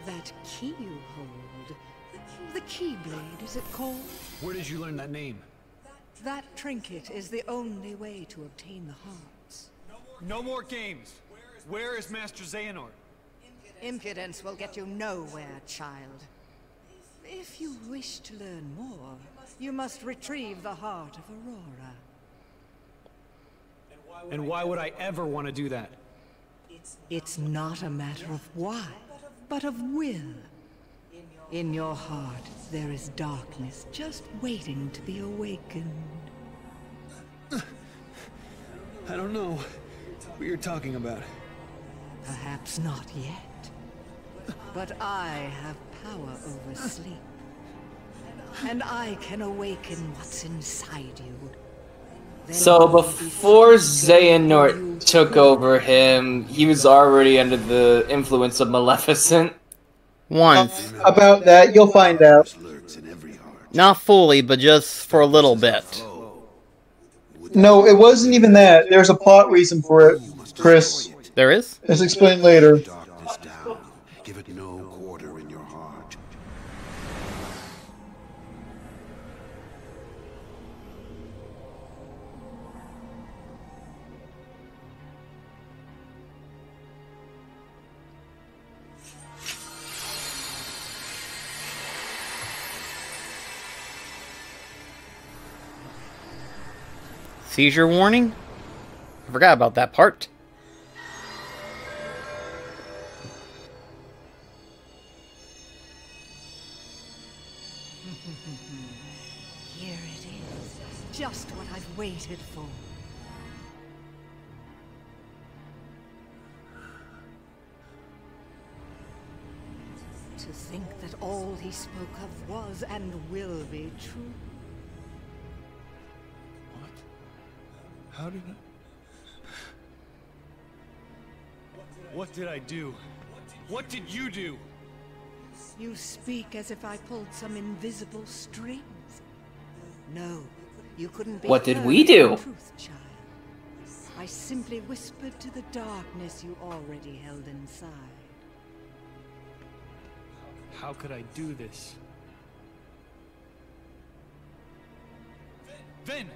that key you hold, the Keyblade, is it called? Where did you learn that name? That trinket is the only way to obtain the hearts. No more games. Where is Master Xehanort? Impudence will get you nowhere, child. If you wish to learn more, you must retrieve the heart of Aurora. And why would I ever want to do that? It's not a matter of why, but of will. In your heart, there is darkness just waiting to be awakened. I don't know what you're talking about. Perhaps not yet. But I have power over sleep. And I can awaken what's inside you. So before Xehanort took over him, he was already under the influence of Maleficent. Once. About that, you'll find out. Not fully, but just for a little bit. No, it wasn't even that. There's a plot reason for it, Chris. There is? As explained later. Give it no quarter in your heart. Seizure warning? I forgot about that part. Here it is. Just what I've waited for. To think that all he spoke of was and will be true. How did I... What did I do? What did you do? You speak as if I pulled some invisible strings. No, you couldn't be. What did we do? Truth, child. I simply whispered to the darkness you already held inside. How could I do this? Vin!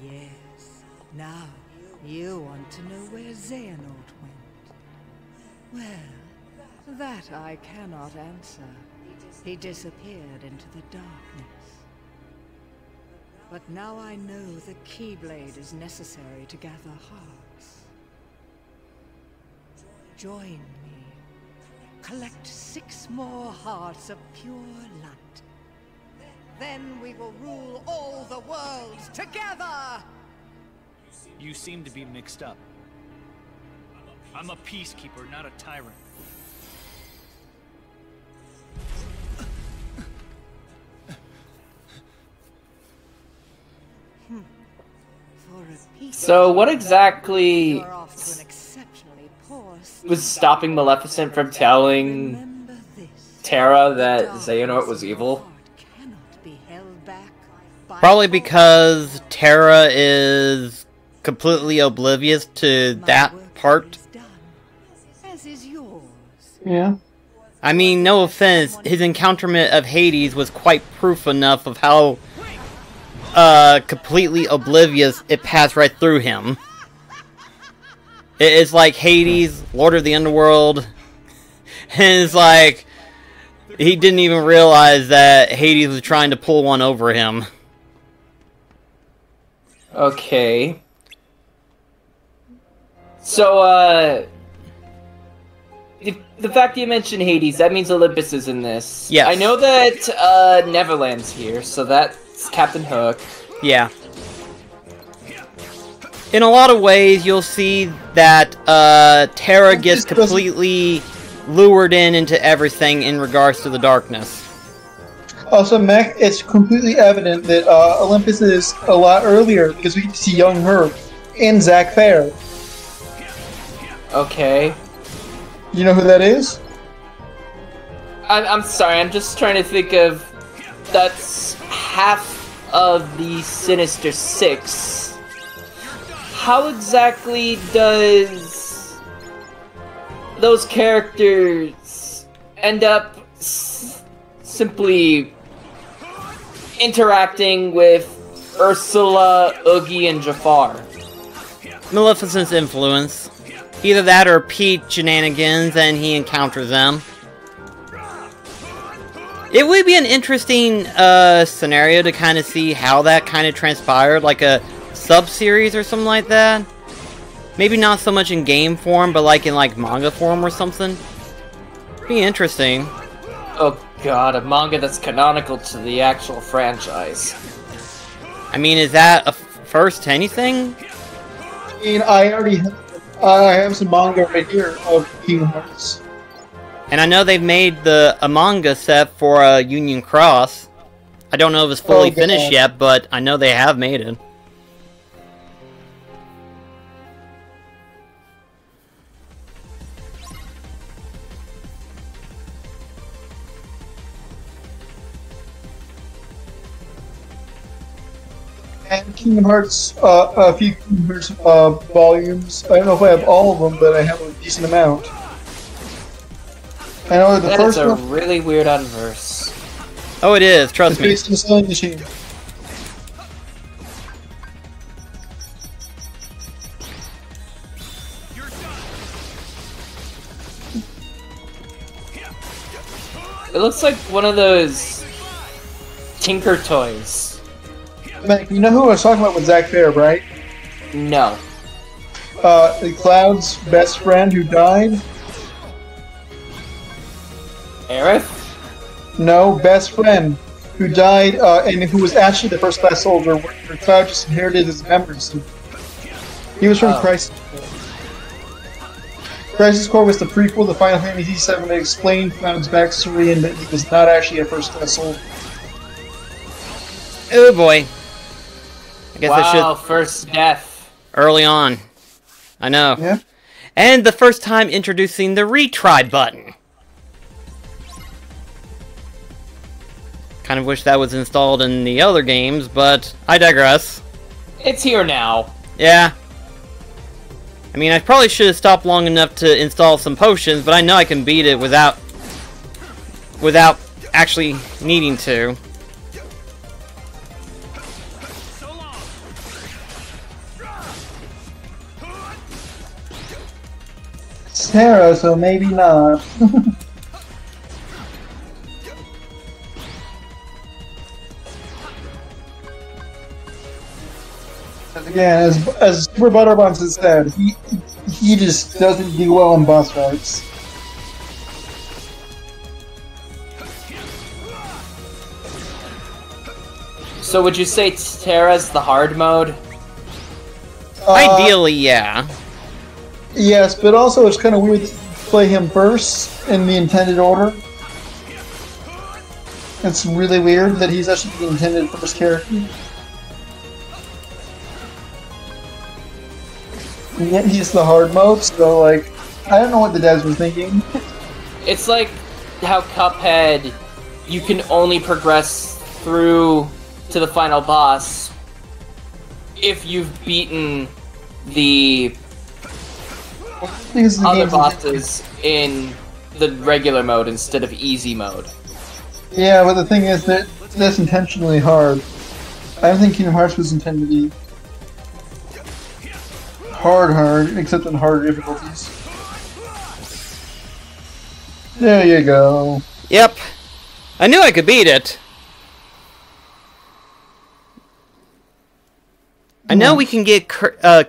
Yes. Now, you want to know where Xehanort went. Well, that I cannot answer. He disappeared into the darkness. But now I know the Keyblade is necessary to gather hearts. Join me. Collect 6 more hearts of pure light. Then we will rule all the worlds together! You seem to be mixed up. I'm a peacekeeper, not a tyrant. So what exactly was stopping Maleficent from telling Terra that Xehanort was evil? Probably because Terra is completely oblivious to that part. As is yours. Yeah. I mean, no offense, his encounterment of Hades was quite proof enough of how completely oblivious it passed right through him. It's like Hades, Lord of the Underworld, and it's like he didn't even realize that Hades was trying to pull one over him. Okay. So, the fact that you mentioned Hades, that means Olympus is in this. Yes. I know that, Neverland's here, so that's Captain Hook. Yeah. In a lot of ways, you'll see that, Terra gets completely lured into everything in regards to the darkness. Also, Mac, it's completely evident that Olympus is a lot earlier because we can see young her and Zack Fair. Okay. You know who that is? I'm sorry, I'm just trying to think of... That's half of the Sinister Six. How exactly does those characters end up simply interacting with Ursula, Oogie, and Jafar? Maleficent's influence. Either that or Pete shenanigans and he encounters them. It would be an interesting scenario to kind of see how that kind of transpired, like a sub-series or something like that. Maybe not so much in game form, but like in like manga form or something. Be interesting. Oh god, a manga that's canonical to the actual franchise. I mean, is that a first to anything? I mean, I have some manga right here of Kingdom Hearts. And I know they've made a manga set for Union Cross. I don't know if it's fully finished yet, but I know they have made it. And Kingdom Hearts, a few Kingdom Hearts volumes. I don't know if I have all of them, but I have a decent amount. I know the That first is a one. really weird unverse. Oh, it is. Trust me. Based on the Sewing Machine. It looks like one of those Tinker Toys. Mac, you know who I was talking about with Zack Fair, right? No. Cloud's best friend who died? Aerith? No, best friend who died, and who was actually the first class soldier, where Cloud just inherited his memories. He was from Crisis Core. Crisis Core was the prequel to Final Fantasy VII that explained Cloud's backstory and that he was not actually a first class soldier. Oh boy. I guess I should... first death. Early on. I know. Yeah. And the first time introducing the retry button. Kind of wish that was installed in the other games, but I digress. It's here now. Yeah. I mean, I probably should have stopped long enough to install some potions, but I know I can beat it without actually needing to. Sarah, so maybe not. Again, as Super Butterbuns has said, he just doesn't do well in boss fights. So would you say Terra's the hard mode? Ideally, yeah. Yes, but also it's kind of weird that you play him first in the intended order. It's really weird that he's actually the intended first character. And yet he's the hard mode, so like, I don't know what the devs were thinking. It's like how Cuphead, you can only progress through to the final boss if you've beaten the other bosses in the regular mode instead of easy mode. Yeah, but the thing is that that's intentionally hard. I don't think Kingdom Hearts was intended to be hard, except in harder difficulties. There you go. Yep. I knew I could beat it. I know we can get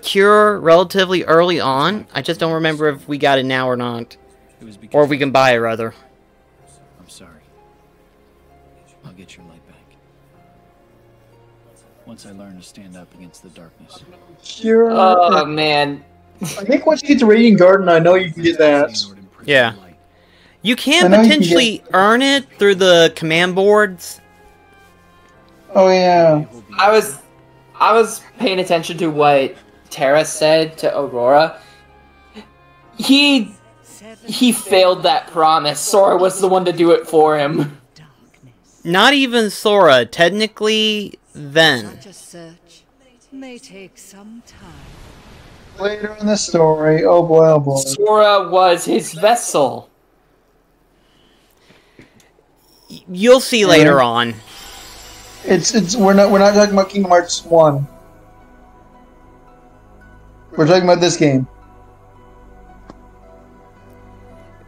Cure relatively early on. I just don't remember if we got it now or not. Or if we can buy it, rather. I'm sorry. I'll get your light back. Once I learn to stand up against the darkness. Cure. Oh, man. I think once you get to Radiant Garden, I know you can get that. Yeah. You can potentially earn it through the command boards. Oh, yeah. I was paying attention to what Terra said to Aurora. He failed that promise. Sora was the one to do it for him. Not even Sora. Technically, then. Such a search may take some time. Later in the story, oh boy, oh boy. Sora was his vessel. You'll see later on. We're not talking about Kingdom Hearts 1. We're talking about this game.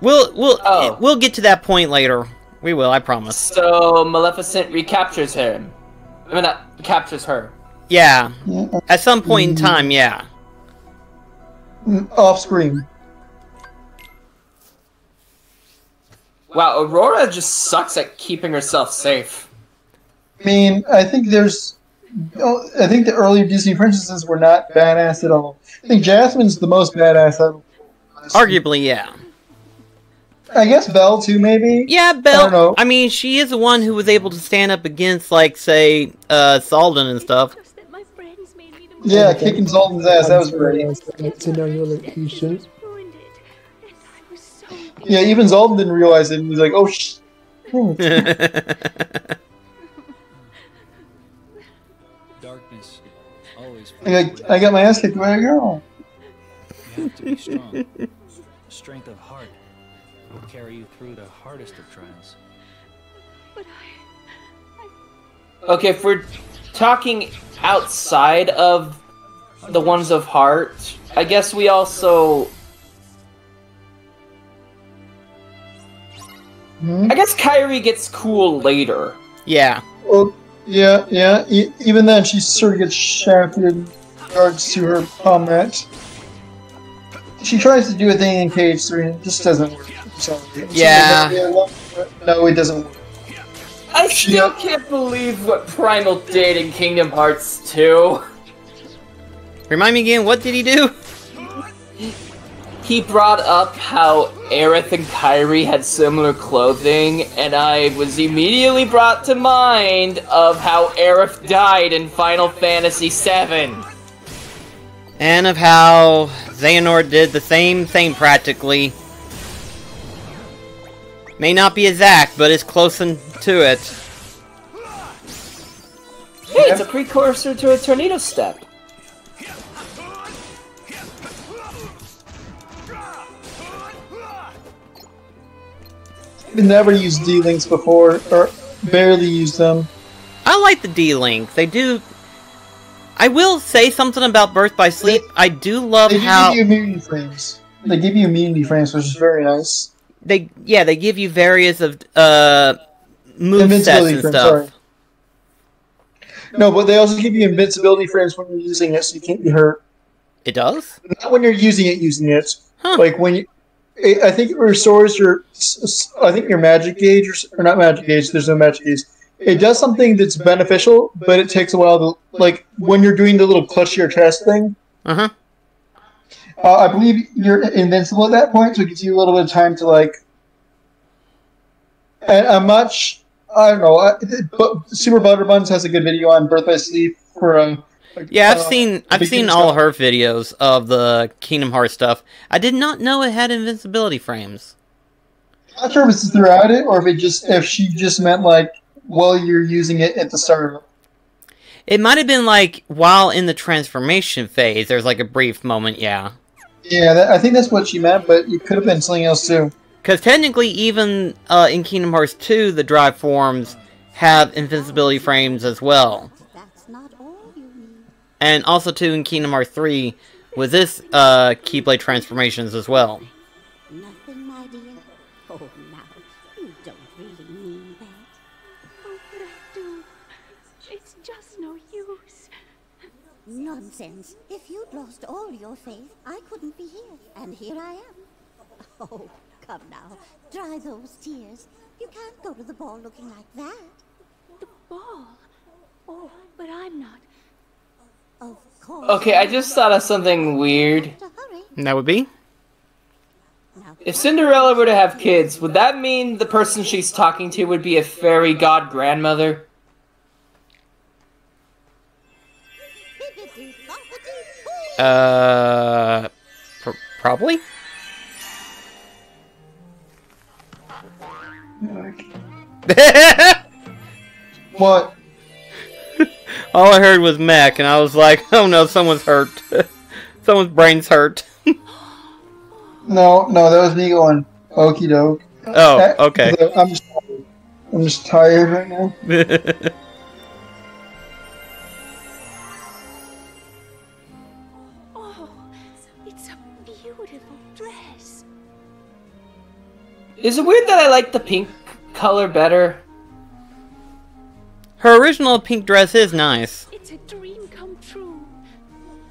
We'll get to that point later. We will, I promise. So Maleficent recaptures him. I mean, not captures her. Yeah. At some point in time, yeah. Off screen. Wow, Aurora just sucks at keeping herself safe. I mean, I think the earlier Disney princesses were not badass at all. I think Jasmine's the most badass out of them. Arguably, yeah. I guess Belle too, maybe? Yeah, Belle. I don't know. I mean, she is the one who was able to stand up against, like, say, Salden and stuff. Yeah, kicking Zoltan's ass, that was great. To know your location. Yeah, even Zoltan didn't realize it, and he's like, oh, shit. Darkness always. I got my ass kicked by a girl. You have to be strong. The strength of heart will carry you through the hardest of trials. Okay, if we're talking outside of the ones of heart, I guess we also... I guess Kairi gets cool later. Yeah. Well, yeah. Even then, she sort of gets shafted in regards to her combat. She tries to do a thing in KH3 and it just doesn't work. Sorry. Yeah. No, it doesn't work. I still can't believe what Primal did in Kingdom Hearts 2. Remind me again, what did he do? He brought up how Aerith and Kairi had similar clothing, and I was immediately brought to mind of how Aerith died in Final Fantasy VII. And of how Xehanort did the same thing practically. May not be exact, but it's close to it. Hey, it's a precursor to a tornado step. I've never used D-Links before, or barely used them. I like the D-Links. They do... I will say something about Birth by Sleep. I do love how... They give you immunity frames. They give you immunity frames, which is very nice. They give you various of movesets and stuff. Sorry. No, but they also give you invincibility frames when you're using it, so you can't be hurt. It does? Not when you're using it. Huh. Like when you... I think it restores your... I think your magic gauge, or not magic gauge, there's no magic gauge. It does something that's beneficial, but it takes a while to... Like, when you're doing the little clutch your chest thing... Uh-huh. I believe you're invincible at that point, so it gives you a little bit of time to, like... I don't know, but Super Butterbuns has a good video on Birth by Sleep for... yeah, I've seen all her videos of the Kingdom Hearts stuff. I did not know it had invincibility frames. I'm not sure if it's throughout it, or if she just meant, like, while you're using it at the start. It might have been, like, while in the transformation phase, there's, like, a brief moment, yeah. Yeah, I think that's what she meant, but it could have been something else, too. Because technically, even in Kingdom Hearts 2, the drive forms have invincibility frames as well. That's not all you need. And also, too, in Kingdom Hearts 3, with this Keyblade transformations as well. Nothing, my dear. Oh, now, you don't really mean that. Oh, but I do. It's just no use. Nonsense. If you'd lost all your faith, I couldn't be here. And here I am. Oh, come now. Dry those tears. You can't go to the ball looking like that. The ball? Oh, but I'm not. Of course. Okay, I just thought of something weird. And that would be? If Cinderella were to have kids, would that mean the person she's talking to would be a fairy god grandmother? Probably? What? All I heard was mech, and I was like, oh no, someone's hurt. Someone's brain's hurt. No, that was me going, okie doke. Oh, okay. I'm just tired right now. Oh, it's a beautiful dress. Is it weird that I like the pink color better? Her original pink dress is nice. It's a dream come true.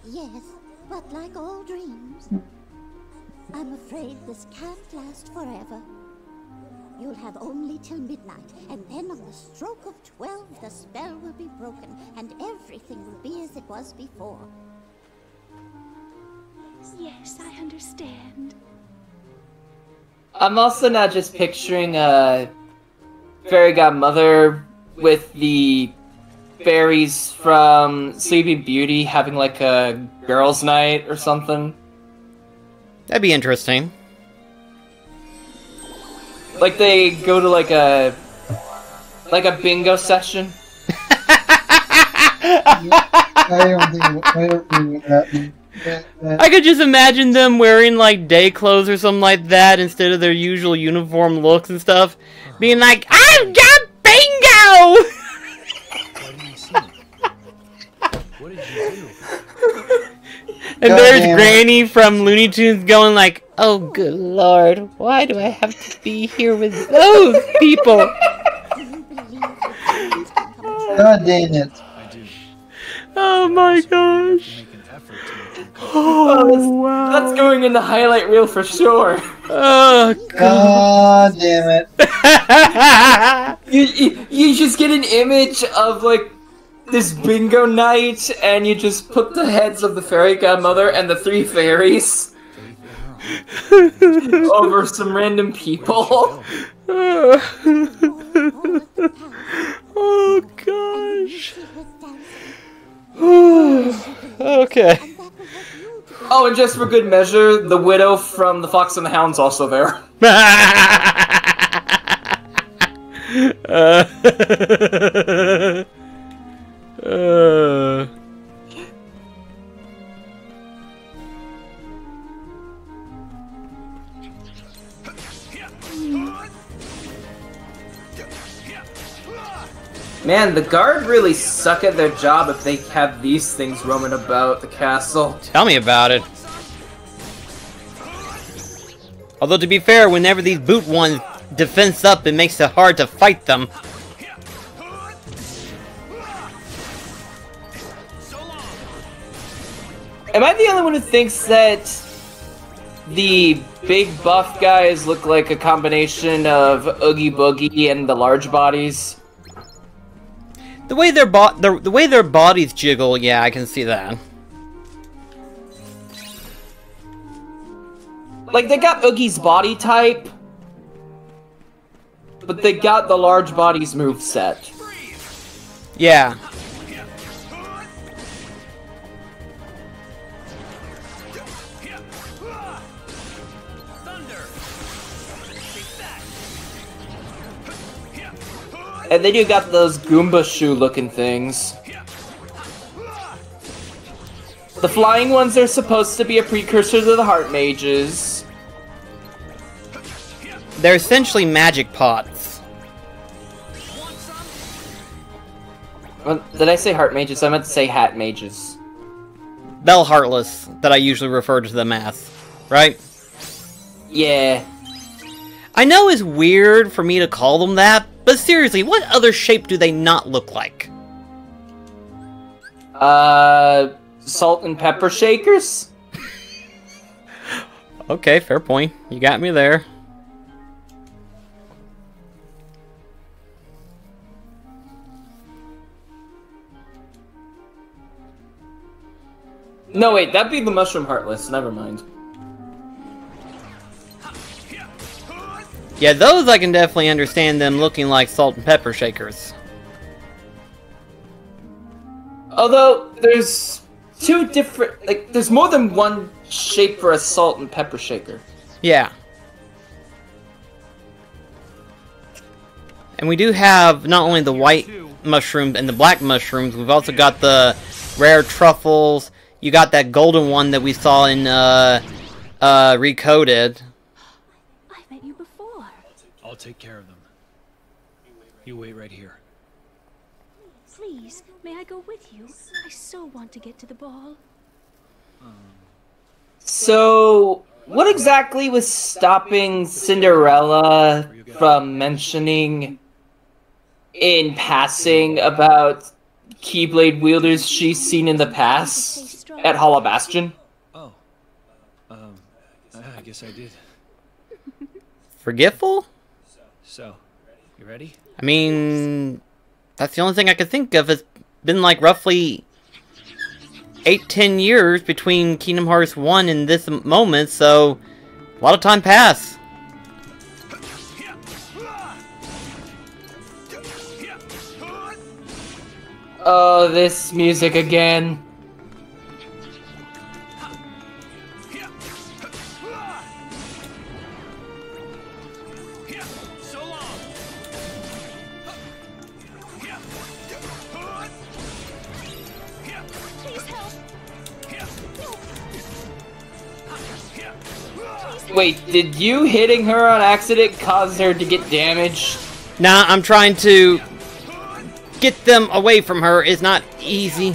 Yes, but like all dreams, I'm afraid this can't last forever. You'll have only till midnight, and then on the stroke of 12, the spell will be broken, and everything will be as it was before. Yes, I understand. I'm also not just picturing a fairy godmother with the fairies from Sleeping Beauty having like a girls' night or something. That'd be interesting. Like they go to like a bingo session. I don't think that means. I could just imagine them wearing like day clothes or something like that instead of their usual uniform looks and stuff. Being like, I've got bingo! What did you do? And there's Granny from Looney Tunes going like, oh good lord, why do I have to be here with those people? God dang it. Oh my gosh. Oh, wow. That's going in the highlight reel for sure. Oh, God damn it. You just get an image of, like, this bingo night, and you just put the heads of the fairy godmother and the three fairies over some random people. Oh, gosh. Okay. Oh, and just for good measure, the widow from The Fox and the Hound's also there. Man, the guard really suck at their job if they have these things roaming about the castle. Tell me about it. Although, to be fair, whenever these boot ones defense up, it makes it hard to fight them. Am I the only one who thinks that the big buff guys look like a combination of Oogie Boogie and the large bodies? The way their bodies jiggle, yeah, I can see that. Like, they got Oogie's body type, but they got the large body's moveset. Yeah. And then you got those Goomba shoe looking things. The flying ones are supposed to be a precursor to the Heart Mages. They're essentially magic pots. Well, did I say heart mages? I meant to say hat mages. Bell Heartless, that I usually refer to them as. Right? Yeah. I know it's weird for me to call them that, but seriously, what other shape do they not look like? Salt and pepper shakers? Okay, fair point. You got me there. No, wait, that'd be the mushroom heartless. Never mind. Yeah, those I can definitely understand them looking like salt and pepper shakers. Although, there's two different... Like, there's more than one shape for a salt and pepper shaker. Yeah. And we do have not only the white mushrooms and the black mushrooms, we've also got the rare truffles. You got that golden one that we saw in, Recoded. I've met you before. I'll take care of them. You wait right here. Please, may I go with you? I so want to get to the ball. So, what exactly was stopping Cinderella from mentioning in passing about Keyblade wielders she's seen in the past at Hollow Bastion? Oh. I guess I did. Forgetful? So, you ready? I mean, that's the only thing I could think of. It's been like roughly 8-10 years between Kingdom Hearts 1 and this moment, so a lot of time passed. Oh, this music again. Wait, did you hitting her on accident cause her to get damaged? Nah, I'm trying to get them away from her. Is not easy.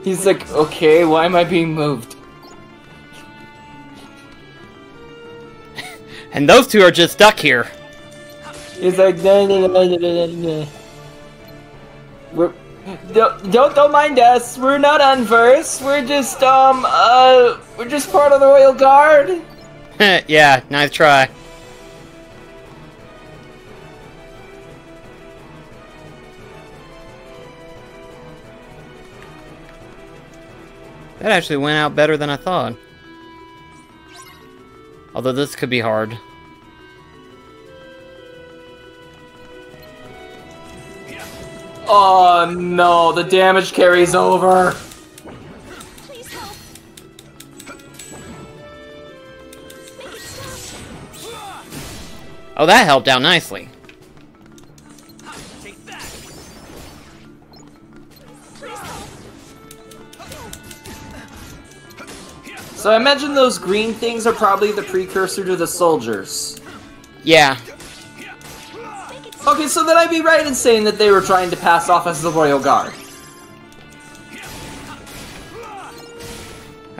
He's like, okay, why am I being moved? And those two are just stuck here. He's like, nah, nah, nah, nah, nah, nah. Don't mind us. We're not unversed. We're just we're just part of the Royal Guard. Yeah, nice try. That actually went out better than I thought. Although this could be hard. Oh no, the damage carries over. Oh, that helped out nicely. So I imagine those green things are probably the precursor to the soldiers. Yeah. Okay, so then I'd be right in saying that they were trying to pass off as the Royal Guard.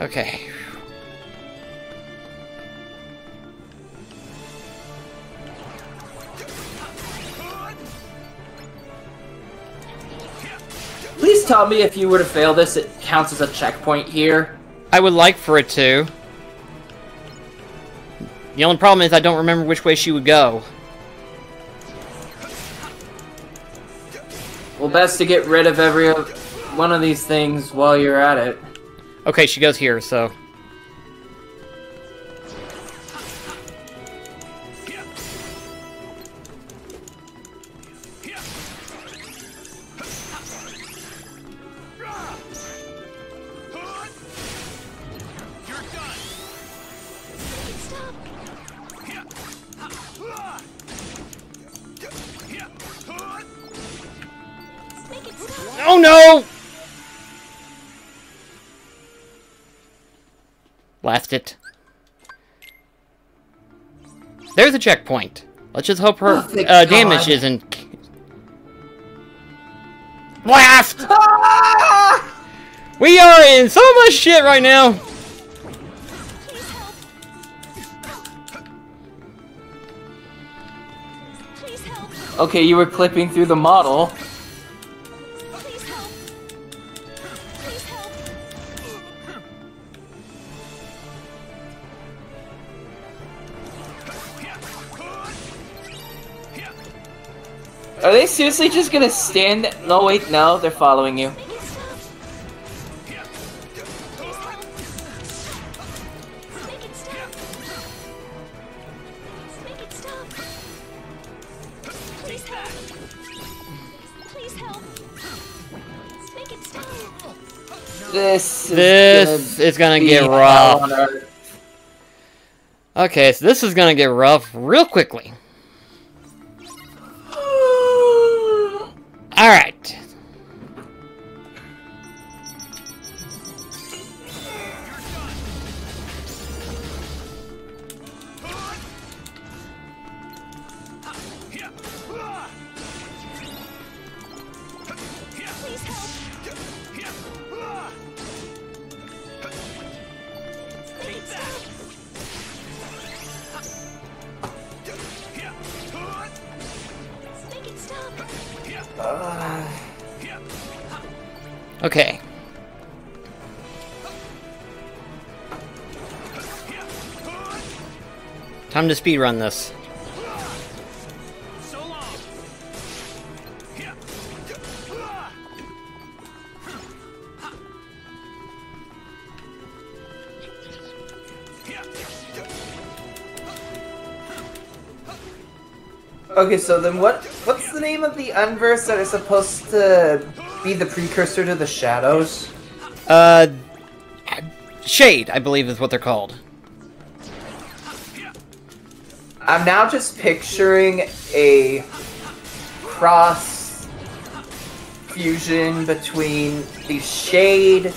Okay. Please tell me if you were to fail this, it counts as a checkpoint here. I would like for it to. The only problem is I don't remember which way she would go. Well, best to get rid of every one of these things while you're at it. Okay, she goes here, so... Oh no! Blast it. There's a checkpoint. Let's just hope her damage isn't... Blast! Ah! We are in so much shit right now! Okay, you were clipping through the model. Are they seriously just gonna stand? No, wait, no, they're following you. This is gonna get rough. Okay, so this is gonna get rough real quickly. Alright. Okay. Time to speedrun this. Okay, so then what's the name of the unverse that is supposed to be the precursor to the shadows? Shade, I believe is what they're called. I'm now just picturing a cross fusion between the shade,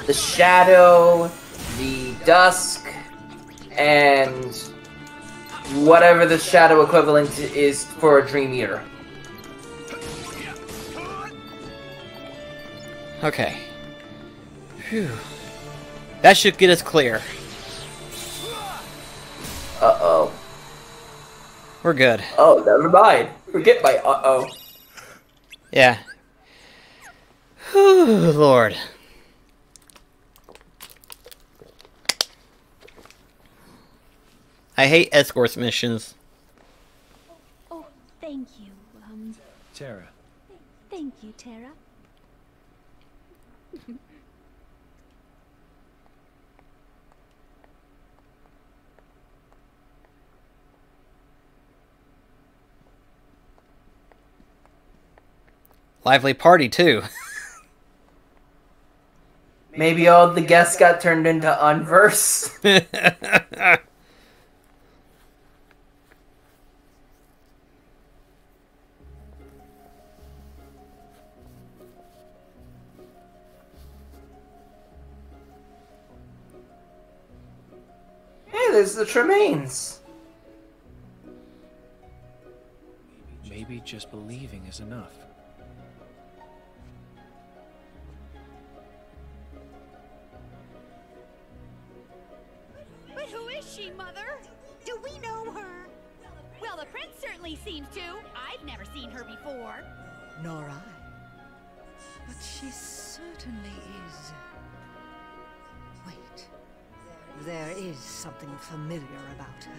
the shadow, the dusk, and whatever the shadow equivalent is for a Dream Eater. Okay. Phew. That should get us clear. Uh-oh. We're good. Oh, never mind. Forget my uh-oh. Yeah. Whew, Lord. I hate escort missions. Oh, thank you. Tara. Thank you, Tara. Lively party, too. Maybe all the guests got turned into unverse. Hey, there's the Tremaines. Maybe just believing is enough. But who is she, Mother? Do we know her? Well, the prince certainly seems to. I've never seen her before. Nor I. But she certainly is. Wait. There is something familiar about her.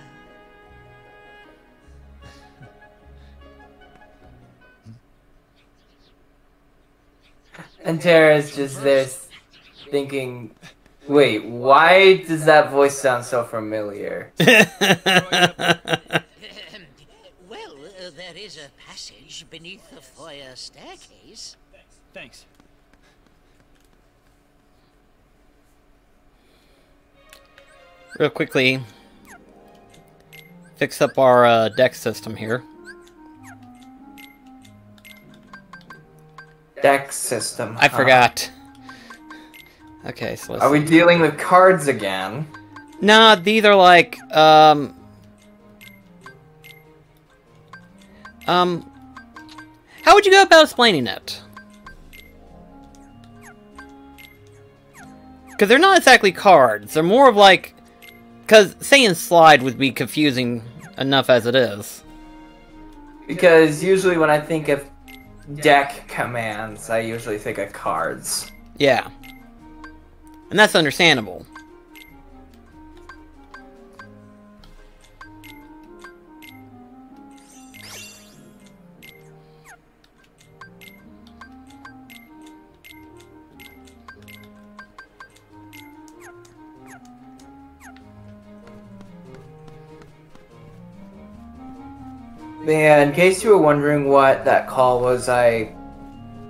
And Tara's just there thinking, wait, why does that voice sound so familiar? Well, there is a passage beneath the foyer staircase. Thanks. Real quickly, fix up our deck system here. Deck system. I forgot. Okay, so let's Are we see. dealing with cards again? Nah, these are like, how would you go about explaining it? Because they're not exactly cards. They're more of like... Because saying slide would be confusing enough as it is. Because usually when I think of deck commands, I usually think of cards. Yeah. And that's understandable. Yeah, in case you were wondering what that call was, my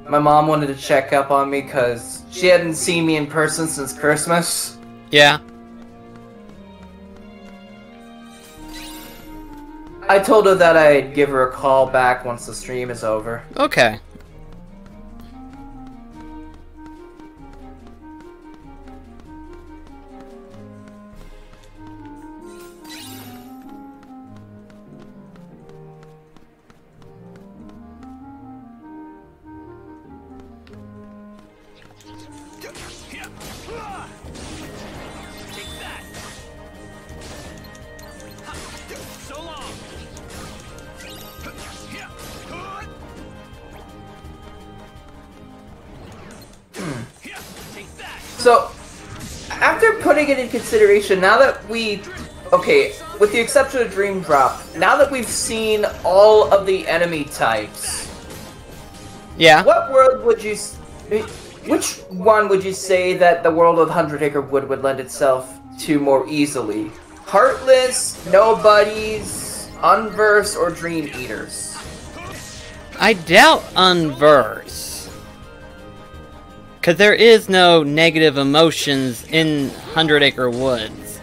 mom wanted to check up on me because she hadn't seen me in person since Christmas. Yeah. I told her that I'd give her a call back once the stream is over. Okay. So, after putting it in consideration, now that we... Okay, with the exception of Dream Drop, now that we've seen all of the enemy types... Yeah. What world would you... Which one would you say that the world of 100 Acre Wood would lend itself to more easily? Heartless, Nobodies, Unverse, or Dream Eaters? I doubt Unverse. Because there is no negative emotions in 100 Acre Woods.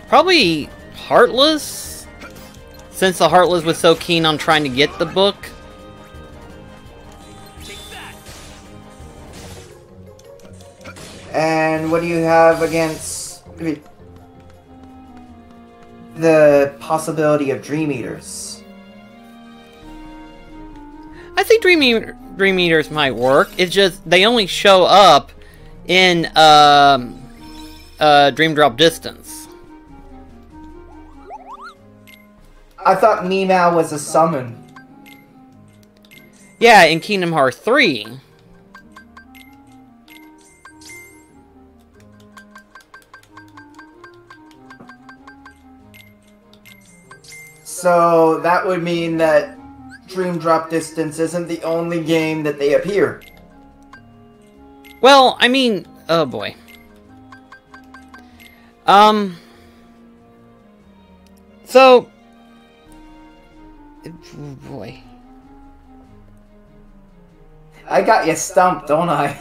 Probably Heartless? Since the Heartless was so keen on trying to get the book. And what do you have against the possibility of Dream Eaters? I think Dream Eaters might work. It's just they only show up in Dream Drop Distance. I thought Meow was a summon. Yeah, in Kingdom Hearts 3. So that would mean that Dream Drop Distance isn't the only game that they appear. Well, I mean, oh boy. So, oh boy. I got you stumped, don't I?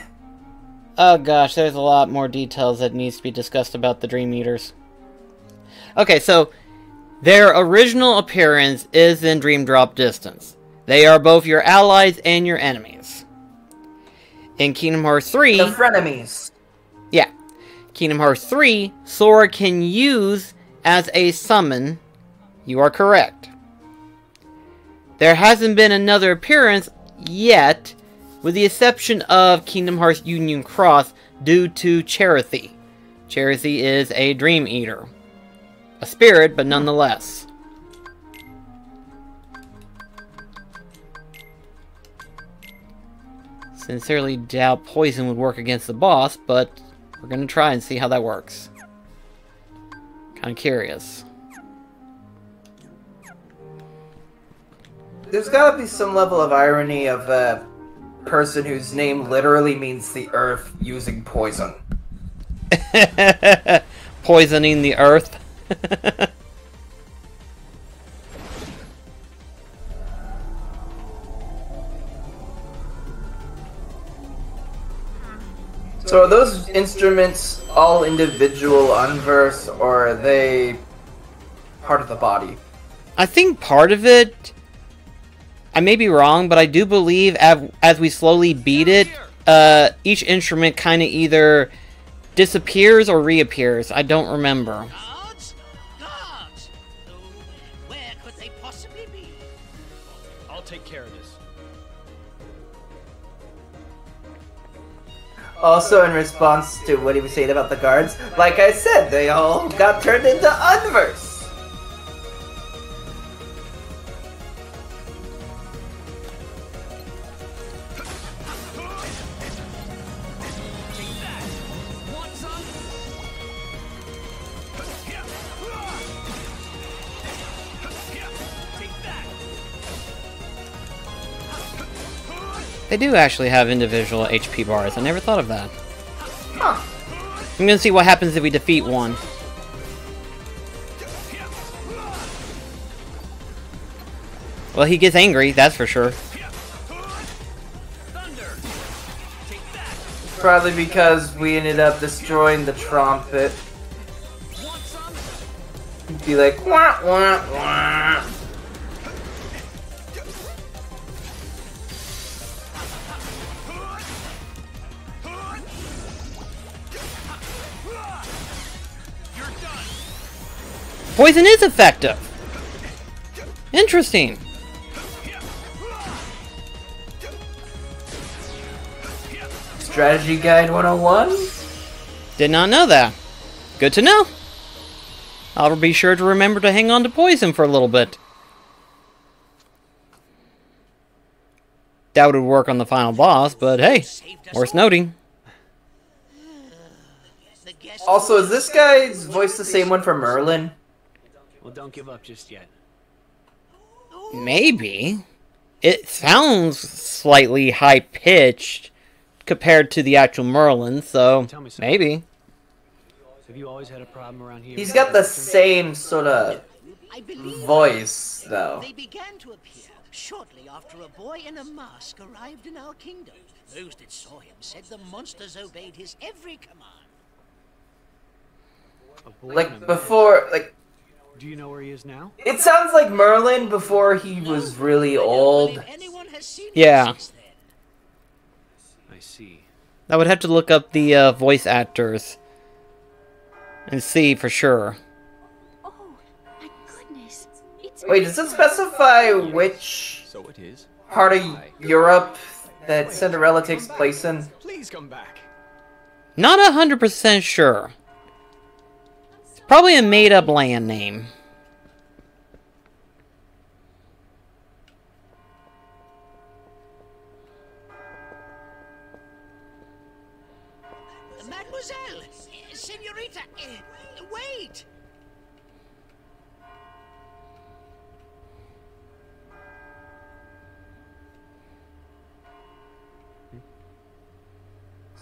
Oh gosh, there's a lot more details that needs to be discussed about the Dream Eaters. Okay, so their original appearance is in Dream Drop Distance. They are both your allies and your enemies. In Kingdom Hearts 3... The frenemies. Yeah. Kingdom Hearts 3, Sora can use as a summon. You are correct. There hasn't been another appearance yet, with the exception of Kingdom Hearts Union Cross due to Cherith. Cherith is a Dream Eater. A spirit, but nonetheless. Sincerely doubt poison would work against the boss, but we're gonna try and see how that works. Kinda curious. There's gotta be some level of irony of person whose name literally means the earth using poison. Poisoning the earth. So are those instruments all individual unverse, or are they part of the body? I think part of it, I may be wrong, but I do believe as we slowly beat it, each instrument kind of either disappears or reappears. I don't remember. Guards? Guards! Oh, where could they possibly be? I'll take care of this. Also, in response to what he was saying about the guards, like I said, they all got turned into unverse. They do actually have individual HP bars. I never thought of that. Huh. I'm gonna see what happens if we defeat one. Well, he gets angry, that's for sure. Probably because we ended up destroying the trumpet. Be like, wah, wah, wah. Poison is effective! Interesting. Strategy Guide 101? Did not know that. Good to know. I'll be sure to remember to hang on to poison for a little bit. That would work on the final boss, but hey, worth noting. Also, is this guy's voice the same one for Merlin? Well, don't give up just yet. Maybe. It sounds slightly high-pitched compared to the actual Merlin, so maybe. Have you always had a problem around here? He's got the same sort of voice, though. They began to appear shortly after a boy in a mask arrived in our kingdom. Those that saw him said the monsters obeyed his every command. Like, before, like... Do you know where he is now? It sounds like Merlin before he was really old. Yeah. I see. I would have to look up the voice actors and see for sure. Wait, does it specify which part of Europe that Cinderella takes place in? Please come back. Not 100% sure. It's probably a made-up land name. Mademoiselle! Senorita! Wait!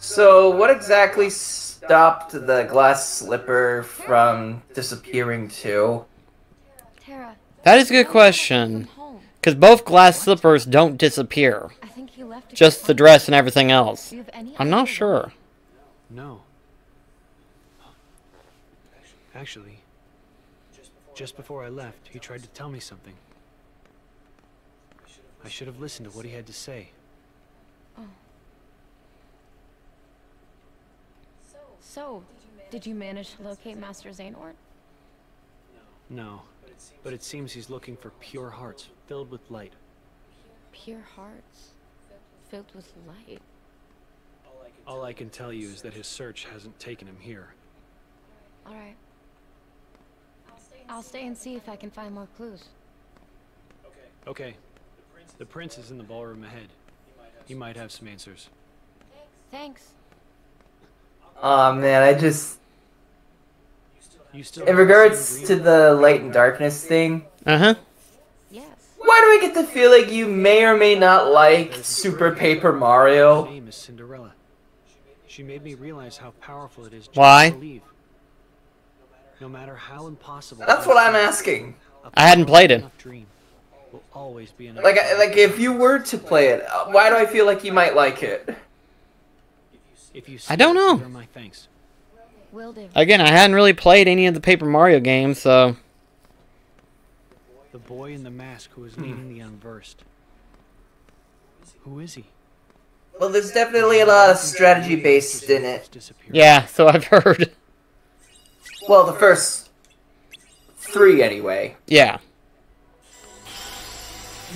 So, what exactly stopped the glass slipper from disappearing too? That is a good question. Because both glass slippers don't disappear. Just the dress and everything else. I'm not sure. No. Actually, just before I left, he tried to tell me something. I should have listened to what he had to say. So, did you manage to locate Master Xehanort? No, but it seems he's looking for pure hearts filled with light. Pure hearts filled with light. All I can tell you is that his search hasn't taken him here. Alright. I'll stay and see if I can find more clues. Okay. The prince is in the ballroom ahead. He might have some answers. Thanks. Aw, man, I just... You still In regards to the light and darkness thing... Uh-huh. Yes. What Why do I get the feeling you may or may not like Super Paper Mario? Her name is Cinderella. She made me realize how powerful it is just Why? to believe. No matter how impossible. That's what I'm asking. I hadn't played it. Dream will always be enough. Like if you were to play it, why do I feel like you might like it? If you I don't know. give her my thanks. Will do. Again, I hadn't really played any of the Paper Mario games, so... The boy in the mask who is leading the unversed. Who is he? Well, there's definitely a lot of strategy based in it. Yeah, so I've heard. Well, the first 3 anyway. Yeah.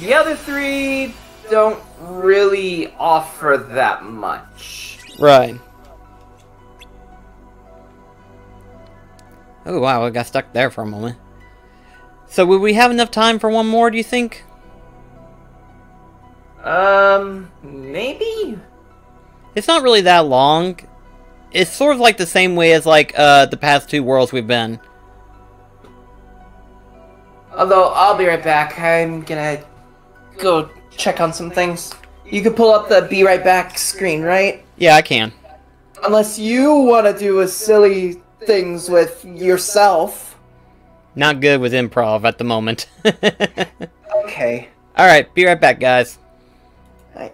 The other 3 don't really offer that much. Right. Oh, wow, I got stuck there for a moment. So, would we have enough time for one more, do you think? Maybe? It's not really that long. It's sort of like the same way as, like, the past 2 worlds we've been. Although, I'll be right back. I'm gonna go check on some things. You can pull up the be right back screen, right? Yeah, I can. Unless you want to do a silly things with yourself. Not good with improv at the moment. Okay. Alright, be right back, guys. Right.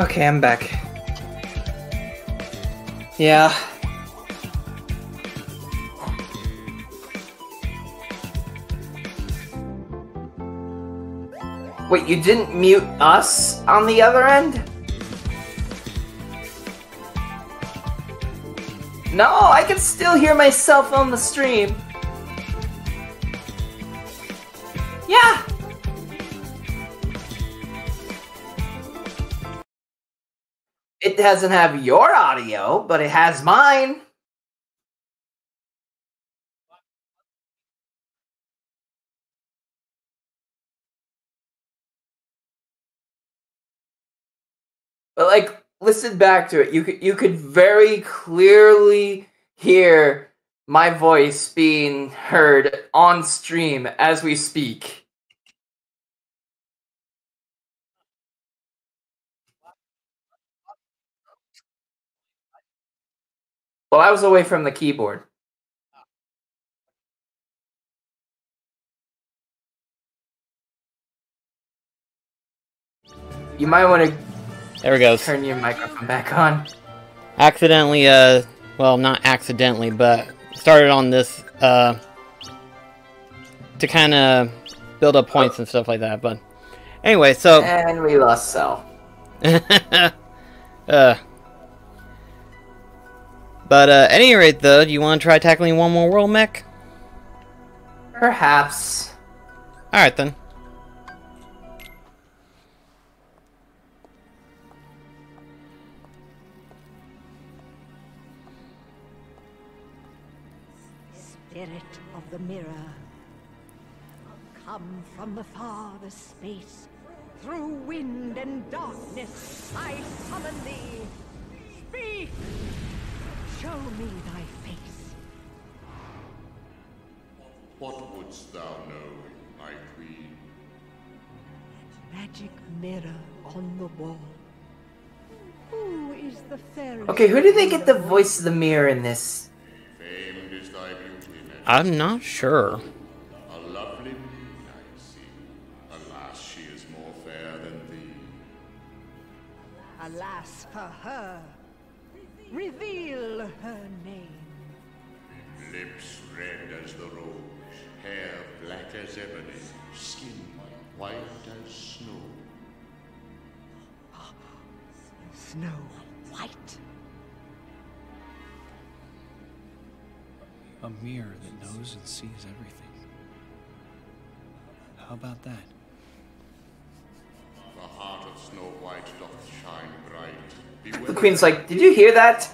Okay, I'm back. Yeah. Wait, you didn't mute us on the other end? No, I can still hear myself on the stream. Yeah! It doesn't have your audio, but it has mine. But like, listen back to it. You could very clearly hear my voice being heard on stream as we speak. Well, I was away from the keyboard. You might want to There we go. turn your microphone back on. Accidentally, well, not accidentally, but started on this, to kind of build up points and stuff like that, but anyway, so... And we lost Cell. But, at any rate, though, do you want to try tackling one more world mech? Perhaps. Alright, then. Spirit of the mirror, come from the farthest space. Through wind and darkness, I summon thee. Speak! Show me thy face. What wouldst thou know, my queen? Magic mirror on the wall. Who is the fairest? Okay, who did they get the voice of the mirror in this? Famed is thy beauty, I'm not sure. a lovely maid I see. Alas, she is more fair than thee. Alas for her. Reveal her name. Lips red as the rose, hair black as ebony, skin white as snow. Snow White. A mirror that knows and sees everything. How about that? The heart of Snow White doth shine bright. The queen's like, did you hear that?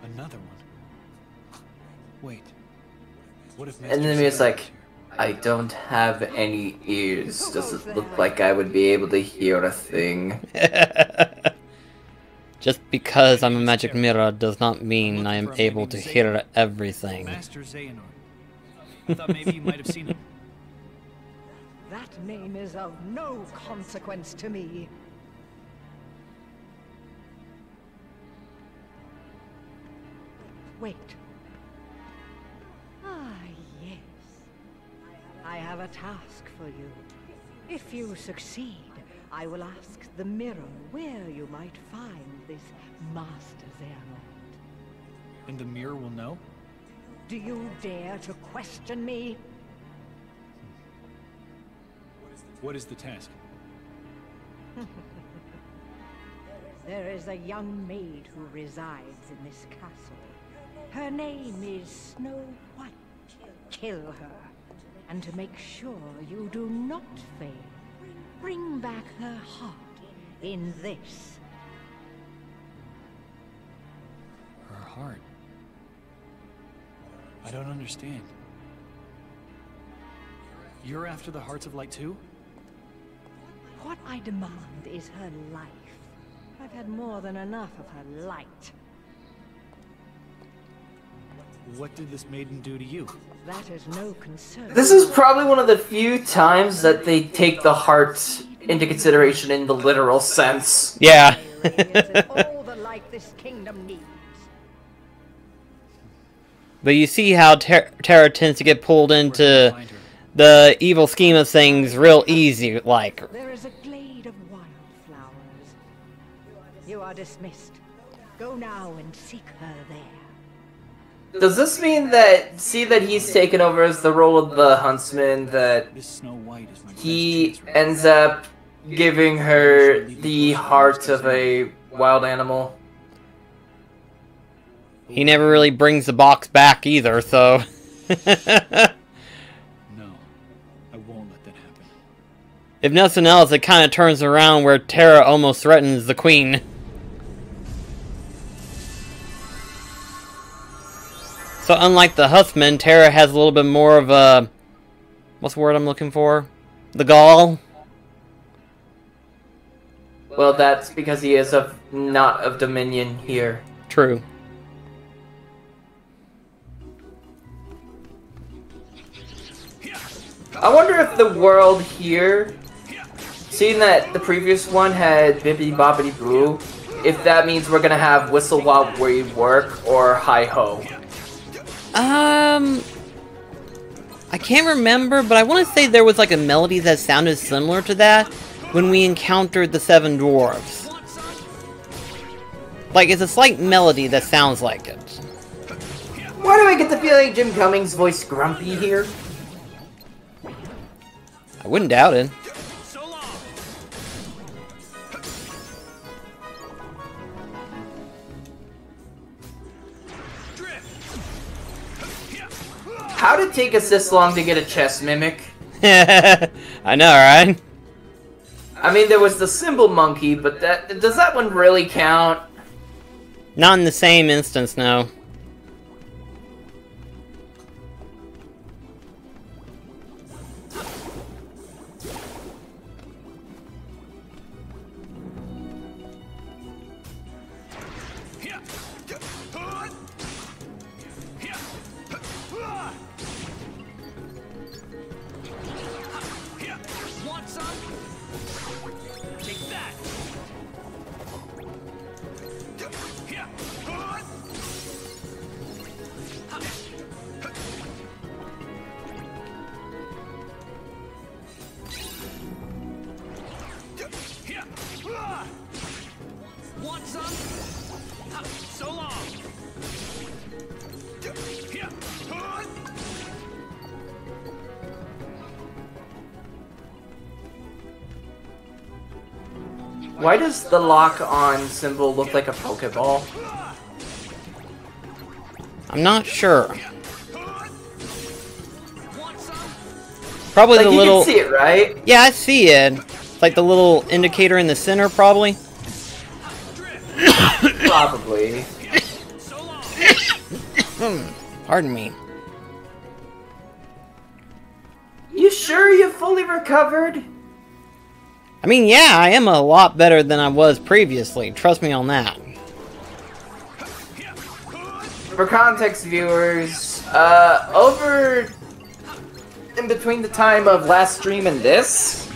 Another one. Wait. What if And then it's like, I don't have any ears. Does it look like I would be able to hear a thing? Just because I'm a magic mirror does not mean I am able to hear everything. Master Xehanort. I thought maybe you might have seen him. That name is of no consequence to me. Wait. Ah, yes. I have a task for you. If you succeed, I will ask the mirror where you might find this Master Xehanort. And the mirror will know? Do you dare to question me? What is the task? There is a young maid who resides in this castle. Her name is Snow White. Kill her. And to make sure you do not fail, bring back her heart in this. Her heart. I don't understand. You're after the Hearts of Light too? What I demand is her life. I've had more than enough of her light. What did this maiden do to you? That is no concern. This is probably one of the few times that they take the heart into consideration in the literal sense. Yeah. All the light this kingdom needs. But you see how Terra tends to get pulled into the evil scheme of things real easy, like. There is a glade of wildflowers You are dismissed. Go now and seek her there. Does this mean that, see that he's taken over as the role of the huntsman, that This Snow White is my he ends up giving her the heart of a wild animal? He never really brings the box back either, so... No, I won't let that happen. If nothing else, it kind of turns around where Terra almost threatens the queen. So unlike the Huntsman, Terra has a little bit more of a... What's the word I'm looking for? The gall? Well, that's because he is not of Dominion here. True. I wonder if the world here, seeing that the previous one had Bibbidi Bobbidi Boo, if that means we're gonna have Whistle While We Work or Hi Ho. I can't remember, but I want to say there was like a melody that sounded similar to that when we encountered the Seven Dwarves. Like, it's a slight melody that sounds like it. Why do I get the feeling Jim Cummings voiced Grumpy here? I wouldn't doubt it. How did it take us this long to get a chess mimic? I know, right? I mean, there was the Symbol Monkey, but does that one really count? Not in the same instance, no. Why does the lock-on symbol look like a Pokeball? I'm not sure. Probably like the you little... can see it, right? Yeah, I see it. It's like the little indicator in the center, probably. Probably. Pardon me. You sure you fully recovered? I mean, yeah, I am a lot better than I was previously. Trust me on that. For context, viewers, over in between the time of last stream and this,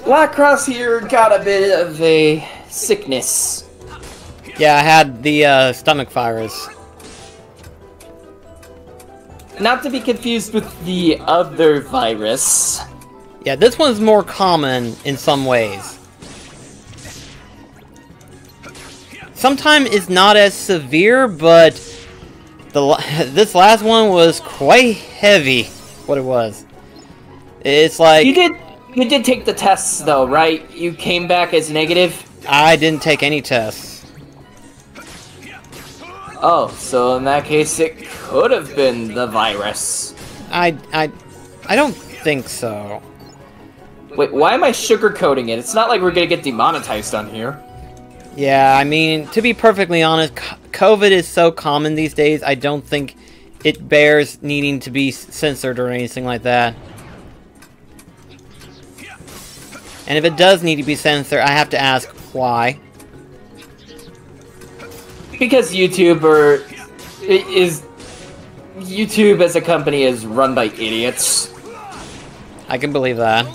Black Cross here got a bit of a sickness. Yeah, I had the stomach virus. Not to be confused with the other virus. Yeah, this one's more common in some ways. Sometimes it's not as severe, but this last one was quite heavy. What it was. It's like... You did take the tests though, right? You came back as negative? I didn't take any tests. Oh, so in that case it could have been the virus. I don't think so. Wait, why am I sugarcoating it? It's not like we're gonna get demonetized on here. Yeah, I mean, to be perfectly honest, COVID is so common these days, I don't think it bears needing to be censored or anything like that. And if it does need to be censored, I have to ask why. Because YouTube as a company is run by idiots. I can believe that.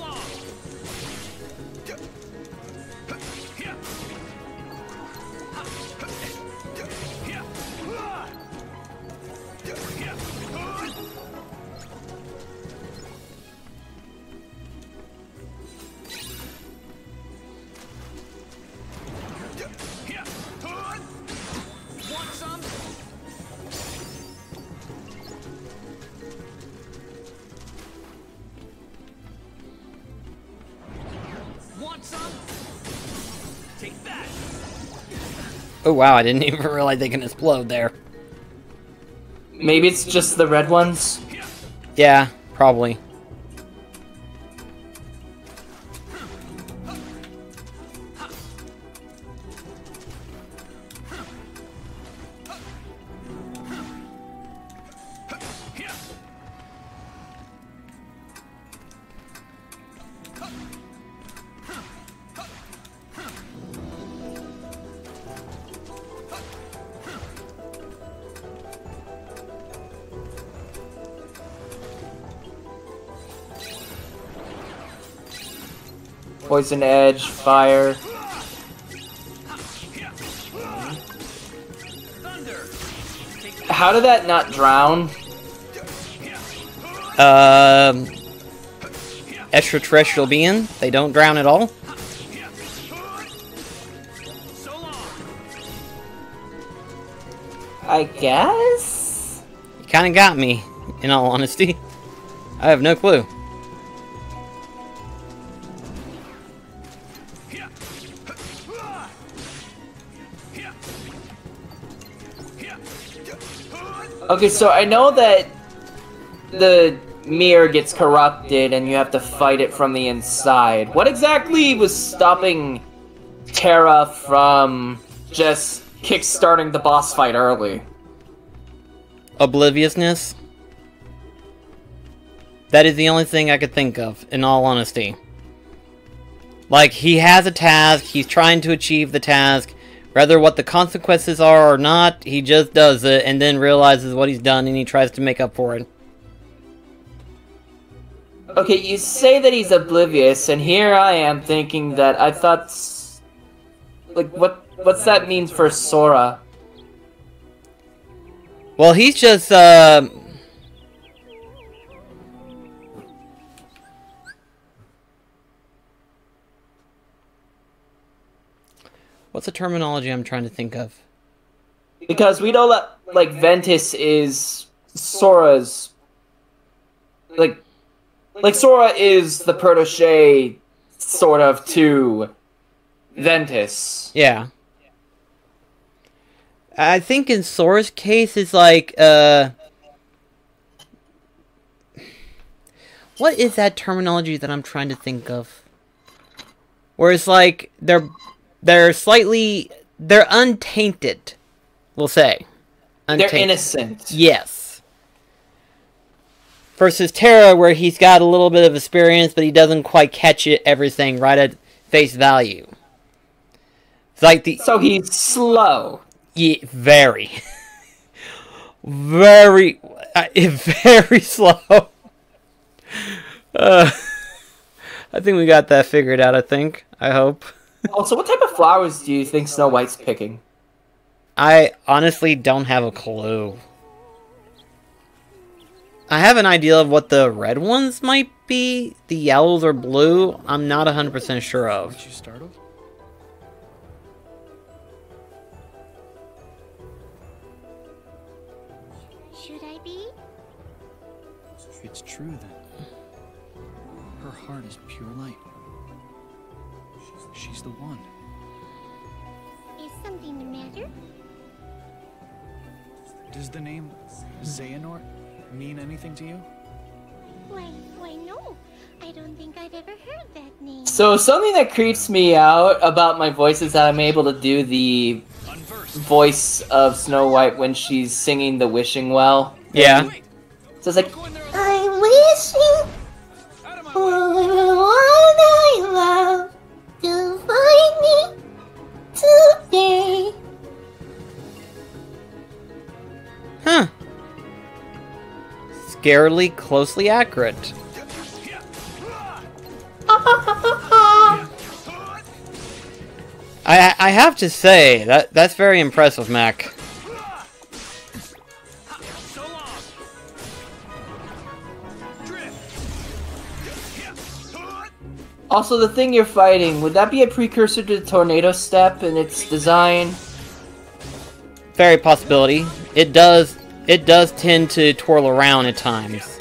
Oh wow, I didn't even realize they can explode there. Maybe it's just the red ones? Yeah, probably. Poison Edge, Fire. How did that not drown? Extraterrestrial being. They don't drown at all. I guess? You kinda got me, in all honesty. I have no clue. Okay, so I know that the mirror gets corrupted and you have to fight it from the inside. What exactly was stopping Terra from just kickstarting the boss fight early? Obliviousness. That is the only thing I could think of, in all honesty. Like, he has a task, he's trying to achieve the task, whether what the consequences are or not, he just does it, and then realizes what he's done, and he tries to make up for it. Okay, you say that he's oblivious, and here I am thinking that I thought... Like, what's that mean for Sora? Well, he's just, what's the terminology I'm trying to think of? Because we know that, like, Ventus is Sora's... Like, Sora is the protege, sort of, to Ventus. Yeah. I think in Sora's case, it's like, what is that terminology that I'm trying to think of? Where it's like, they're slightly... They're untainted, we'll say. Untainted. They're innocent. Yes. Versus Terra, where he's got a little bit of experience, but he doesn't quite catch everything right at face value. It's like the... So he's slow. Yeah, very. Very slow. I think we got that figured out, I hope. Also, what type of flowers do you think Snow White's picking? I honestly don't have a clue. I have an idea of what the red ones might be. The yellows or blue, I'm not 100% sure of. Aren't you startled? Should I be? It's true then. Her heart is pure light. She's the one. Is something the matter? Does the name Xehanort mean anything to you? Why no. I don't think I've ever heard that name. So something that creeps me out about my voice is that I'm able to do the voice of Snow White when she's singing the wishing well. Yeah. So it's like, I'm wishing for the one I love to find me today. Huh. Scarily closely accurate. I have to say, that's very impressive, Mac. also the thing you're fighting, would that be a precursor to the tornado step in its design? Very possibility. It does tend to twirl around at times.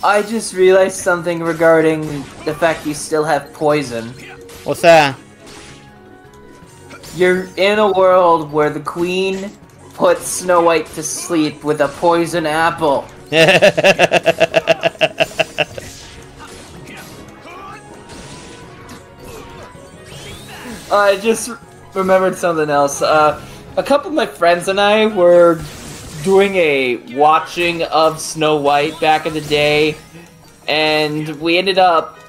I just realized something regarding the fact you still have poison. What's that? You're in a world where the queen puts Snow White to sleep with a poison apple. I just remembered something else. A couple of my friends and I were doing a watching of Snow White back in the day, and we ended up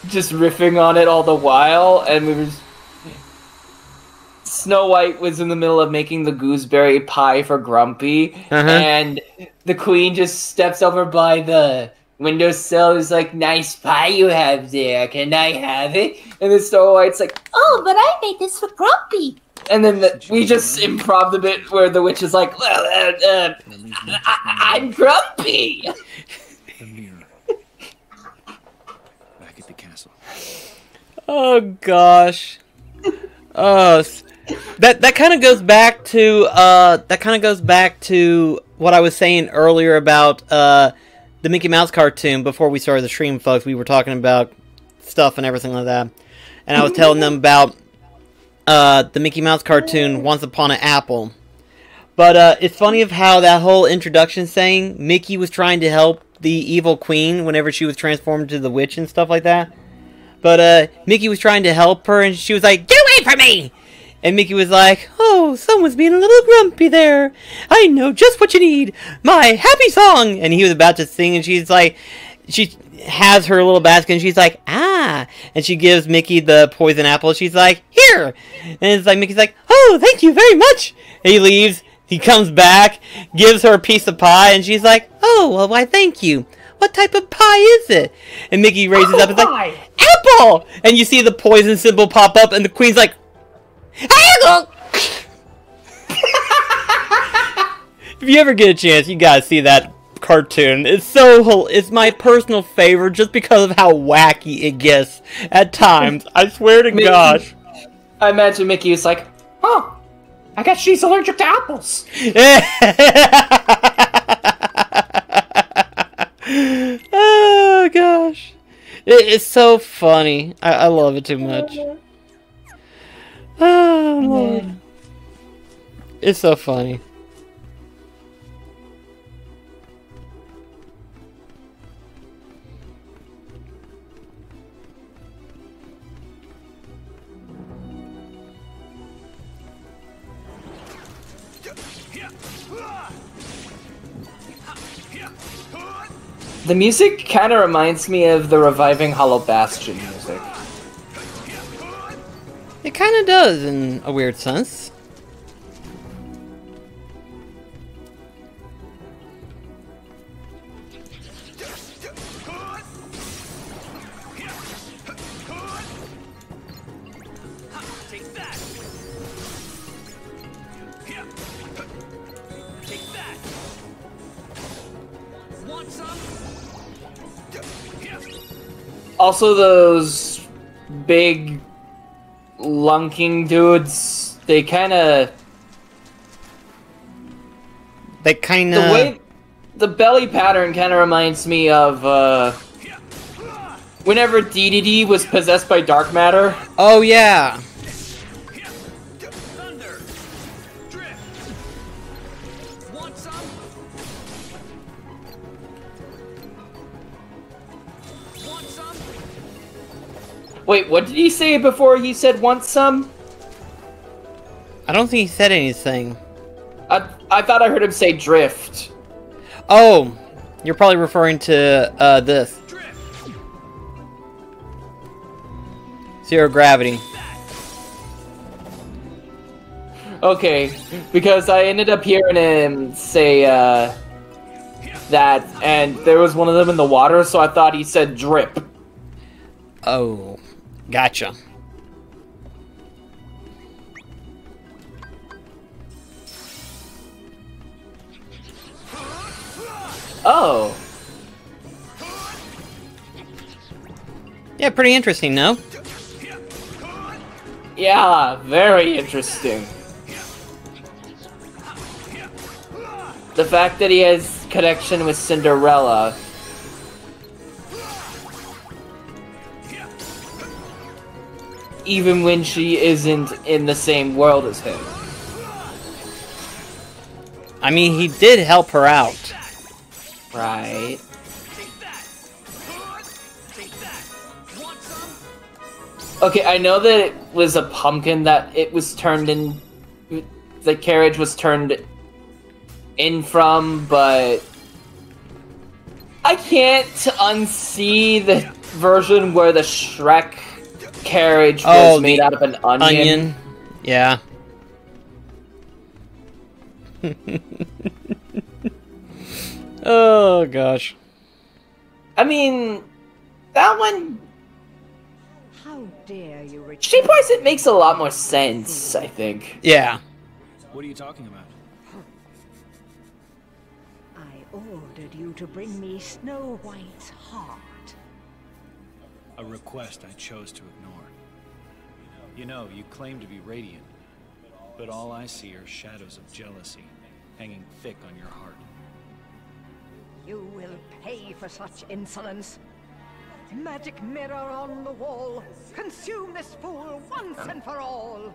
just riffing on it all the while, and we were... Snow White was in the middle of making the gooseberry pie for Grumpy, and the queen just steps over by the windowsill and is like, "Nice pie you have there, can I have it?" And then Snow White's like, Oh, but I made this for Grumpy. and then we just improv the bit where the witch is like, "Well, I'm Grumpy!" The mirror. Back at the castle. Oh gosh. That kind of goes back to what I was saying earlier about the Mickey Mouse cartoon before we started the stream, folks. We were talking about stuff and everything like that, and I was telling them about the Mickey Mouse cartoon Once Upon an Apple. But it's funny of how that whole introduction saying Mickey was trying to help the evil queen whenever she was transformed into the witch and stuff like that. But Mickey was trying to help her, and she was like, "Get away from me!" And Mickey was like, "Oh, someone's being a little grumpy there. I know just what you need. My happy song." And he was about to sing, and she's like, she has her little basket, and she's like, "Ah." And she gives Mickey the poison apple. She's like, "Here." And it's like, Mickey's like, "Oh, thank you very much." And he leaves. He comes back, gives her a piece of pie, and she's like, "Oh, well, why, thank you. What type of pie is it?" And Mickey raises up and is like, "Apple!" And you see the poison symbol pop up, and the queen's like, "Apple!" If you ever get a chance, you gotta see that cartoon. It's my personal favorite just because of how wacky it gets at times. I swear to gosh. I imagine Mickey was like, "Oh, I guess she's allergic to apples." Oh gosh, it's so funny. I love it too much. Oh Lord, it's so funny. The music kind of reminds me of the reviving Hollow Bastion music. It kind of does in a weird sense. Also, those big lunking dudes, the way the belly pattern kind of reminds me of whenever DDD was possessed by dark matter. Oh yeah. Wait, what did he say before he said "want some"? I don't think he said anything. I thought I heard him say "drift." Oh, you're probably referring to this. Zero gravity. Okay, because I ended up hearing him say that, and there was one of them in the water, so I thought he said "drip." Oh, gotcha. Oh. Yeah, pretty interesting, no? Yeah, very interesting. The fact that he has connection with Cinderella even when she isn't in the same world as him. I mean, he did help her out. Right. Okay, I know that it was a pumpkin that it was turned in... The carriage was turned in from, but... I can't unsee the version where the Shrek carriage was made out of an onion. Yeah. Oh, gosh. I mean, that one... How dare you Shape-wise, it makes a lot more sense, I think. Yeah. What are you talking about? I ordered you to bring me Snow White's heart. A request I chose to ignore. You know, you claim to be radiant, but all I see are shadows of jealousy hanging thick on your heart. You will pay for such insolence. Magic mirror on the wall, consume this fool once and for all.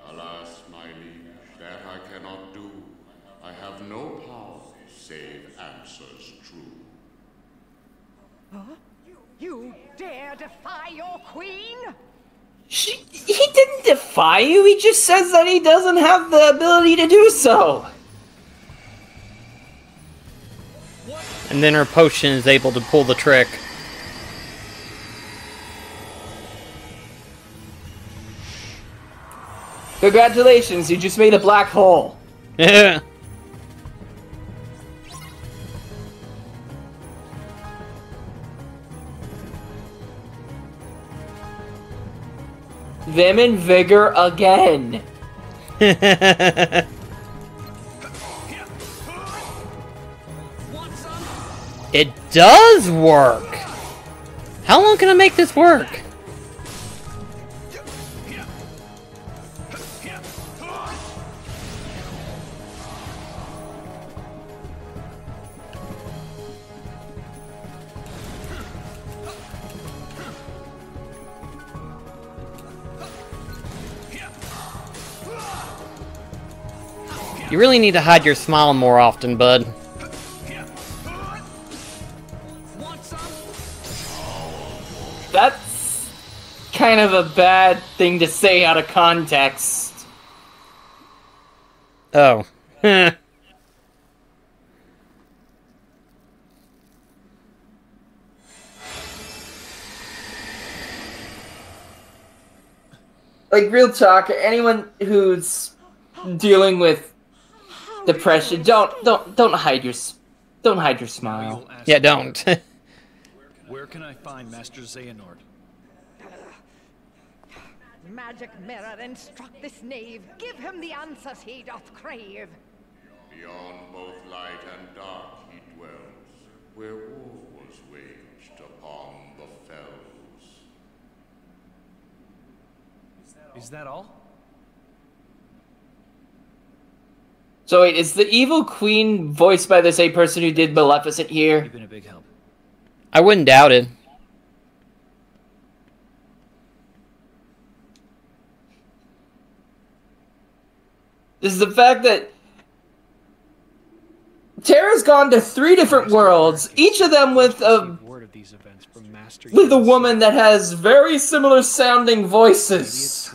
Alas, my liege, that I cannot do. I have no power save answers true. Huh? You dare defy your queen? He didn't defy you, he just says that he doesn't have the ability to do so. And then her potion is able to pull the trick. Congratulations, you just made a black hole. Yeah. Vim and Vigor again. It does work! How long can I make this work? You really need to hide your smile more often, bud. That's kind of a bad thing to say out of context. Oh. Like, real talk, anyone who's dealing with depression, don't hide your smile. Yeah, don't. Where can I find Master Xehanort? Magic mirror, instruct this knave. Give him the answers he doth crave. Beyond both light and dark he dwells, where war was waged upon the fells. Is that all? So wait, is the evil queen voiced by the same person who did Maleficent here? You've been a big help. I wouldn't doubt it. Is the fact that Tara's gone to 3 different worlds, each of them with a woman that has very similar sounding voices.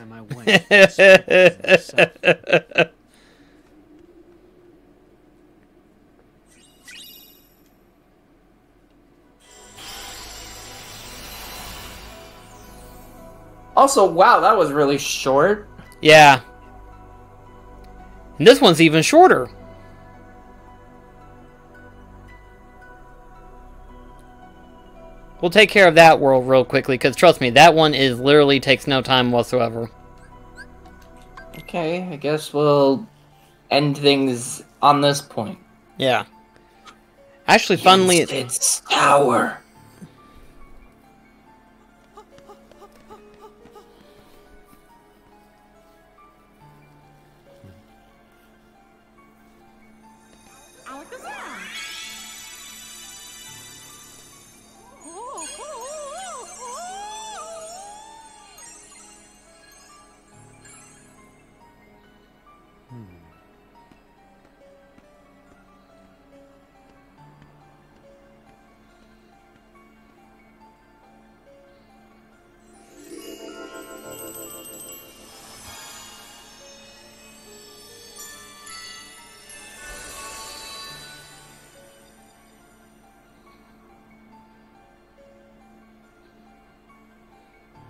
Also, wow, that was really short. Yeah. And this one's even shorter. We'll take care of that world real quickly, because trust me, that one is literally takes no time whatsoever. Okay, I guess we'll end things on this point. Yeah. Actually, funnily... It's tower.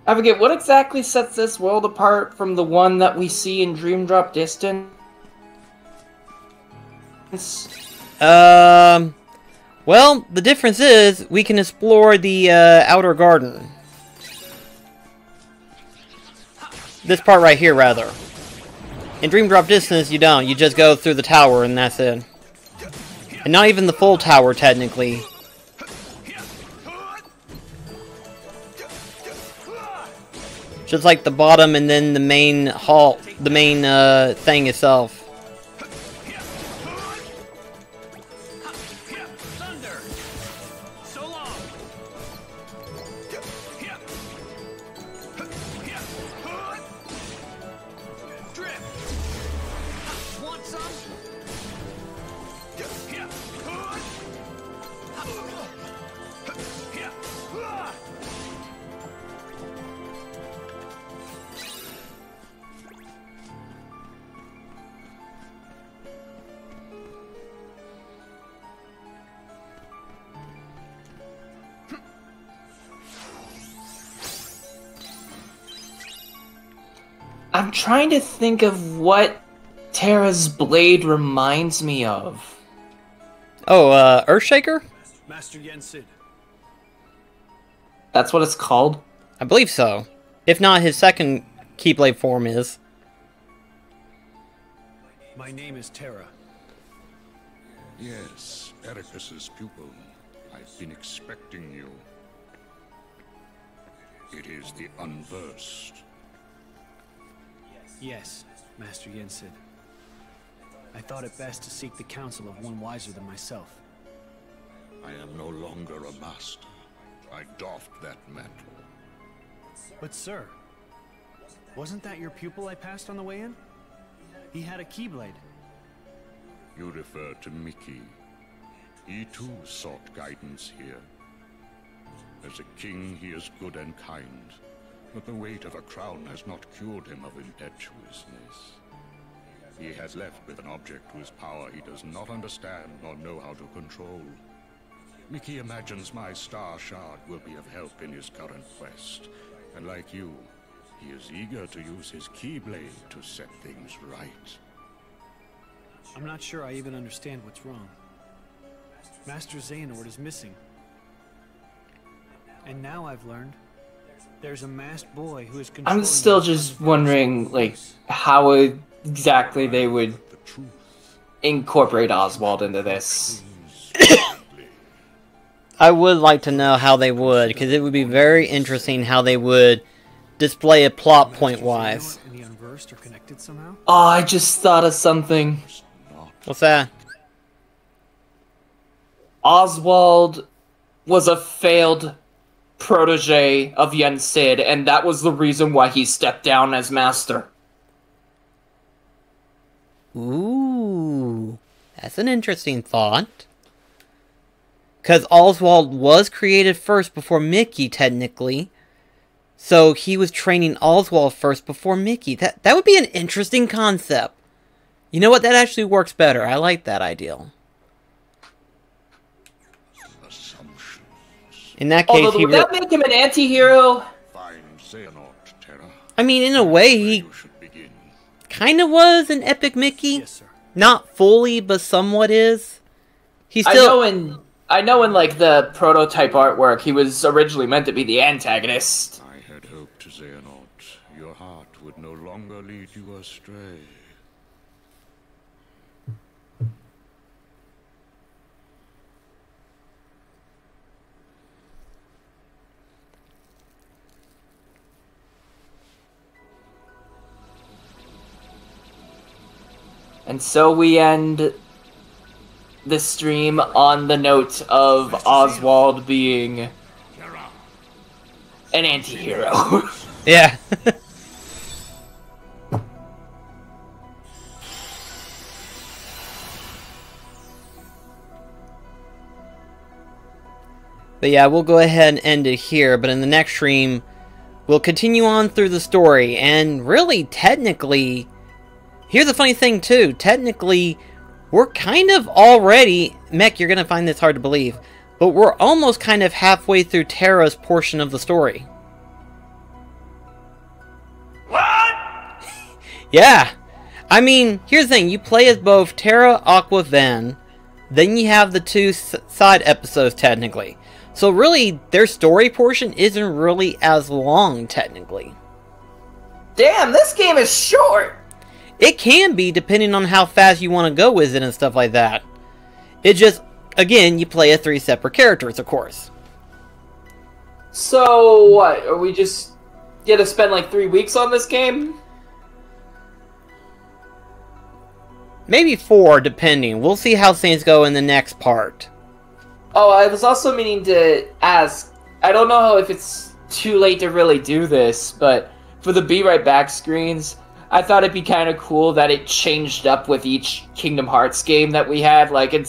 I forget, what exactly sets this world apart from the one that we see in Dream Drop Distance? Well, the difference is we can explore the outer garden. This part right here, rather. In Dream Drop Distance, you don't. You just go through the tower and that's it. And not even the full tower, technically. Just like the bottom and then the main hall, the main thing itself. I'm trying to think of what Terra's blade reminds me of. Oh, Earthshaker? Master Yensid. That's what it's called? I believe so. If not, his second Keyblade form is. My name is Terra. Yes, Ericus's pupil. I've been expecting you. It is the unversed. Yes, Master Yensid. I thought it best to seek the counsel of one wiser than myself. I am no longer a master. I doffed that mantle. But sir, wasn't that your pupil I passed on the way in? He had a Keyblade. You refer to Mickey. He too sought guidance here. As a king, he is good and kind. But the weight of a crown has not cured him of impetuousness. He has left with an object whose power he does not understand nor know how to control. Mickey imagines my star shard will be of help in his current quest. And like you, he is eager to use his Keyblade to set things right. I'm not sure I even understand what's wrong. Master Xehanort is missing. And now I've learned there's a masked boy who is controlling. I'm still just wondering, like, how exactly they would incorporate Oswald into this. I would like to know how they would, because it would be very interesting how they would display it plot point-wise. And the unversed are connected somehow? Oh, I just thought of something. What's that? Oswald was a failed protege of Yensid, and that was the reason why he stepped down as master. Ooh, that's an interesting thought. Because Oswald was created first before Mickey, technically. So he was training Oswald first before Mickey. That would be an interesting concept. You know what? That actually works better. I like that ideal. In that case, although, would that make him an anti-hero? I mean, in a way, he kind of was an epic Mickey. Yes, sir. Not fully, but somewhat is. He's still. I know in like the prototype artwork, he was originally meant to be the antagonist. I had hoped, Xehanort, your heart would no longer lead you astray. And so we end the stream on the note of Oswald being an anti-hero. Yeah. But yeah, we'll go ahead and end it here, but in the next stream, we'll continue on through the story, and really, technically, here's the funny thing too, technically, we're kind of already, Mech, you're gonna find this hard to believe, but we're almost kind of halfway through Terra's portion of the story. Yeah. I mean, here's the thing. You play as both Terra, Aqua, Ven. Then you have the two side episodes, technically. So really, their story portion isn't really as long, technically. Damn, this game is short! It can be, depending on how fast you want to go with it and stuff like that. It just, again, you play as 3 separate characters, of course. So, what? Are we just gonna spend like 3 weeks on this game? Maybe 4, depending. We'll see how things go in the next part. Oh, I was also meaning to ask, I don't know if it's too late to really do this, but for the Be Right Back screens, I thought it'd be kind of cool that it changed up with each Kingdom Hearts game that we had. Like, it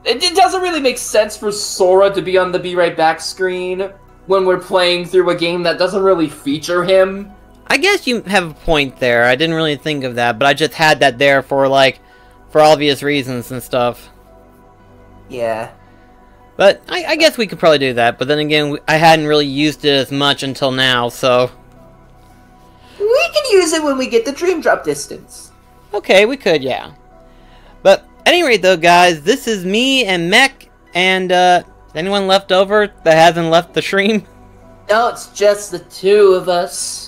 doesn't really make sense for Sora to be on the Be Right Back screen when we're playing through a game that doesn't really feature him. I guess you have a point there. I didn't really think of that, but I just had that there for, like, for obvious reasons and stuff. Yeah. But I guess we could probably do that, but then again, I hadn't really used it as much until now, so... We can use it when we get the Dream Drop distance. Okay, we could, yeah. But, at any rate though, guys, this is me and Mech, and, anyone left over that hasn't left the stream? No, it's just the two of us.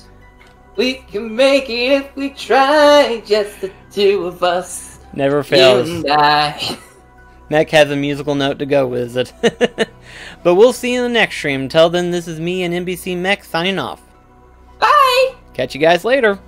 We can make it if we try, just the two of us. Never fails. You and I. Mech has a musical note to go with it. But we'll see you in the next stream. Until then, this is me and NBC Mech signing off. Bye! Catch you guys later.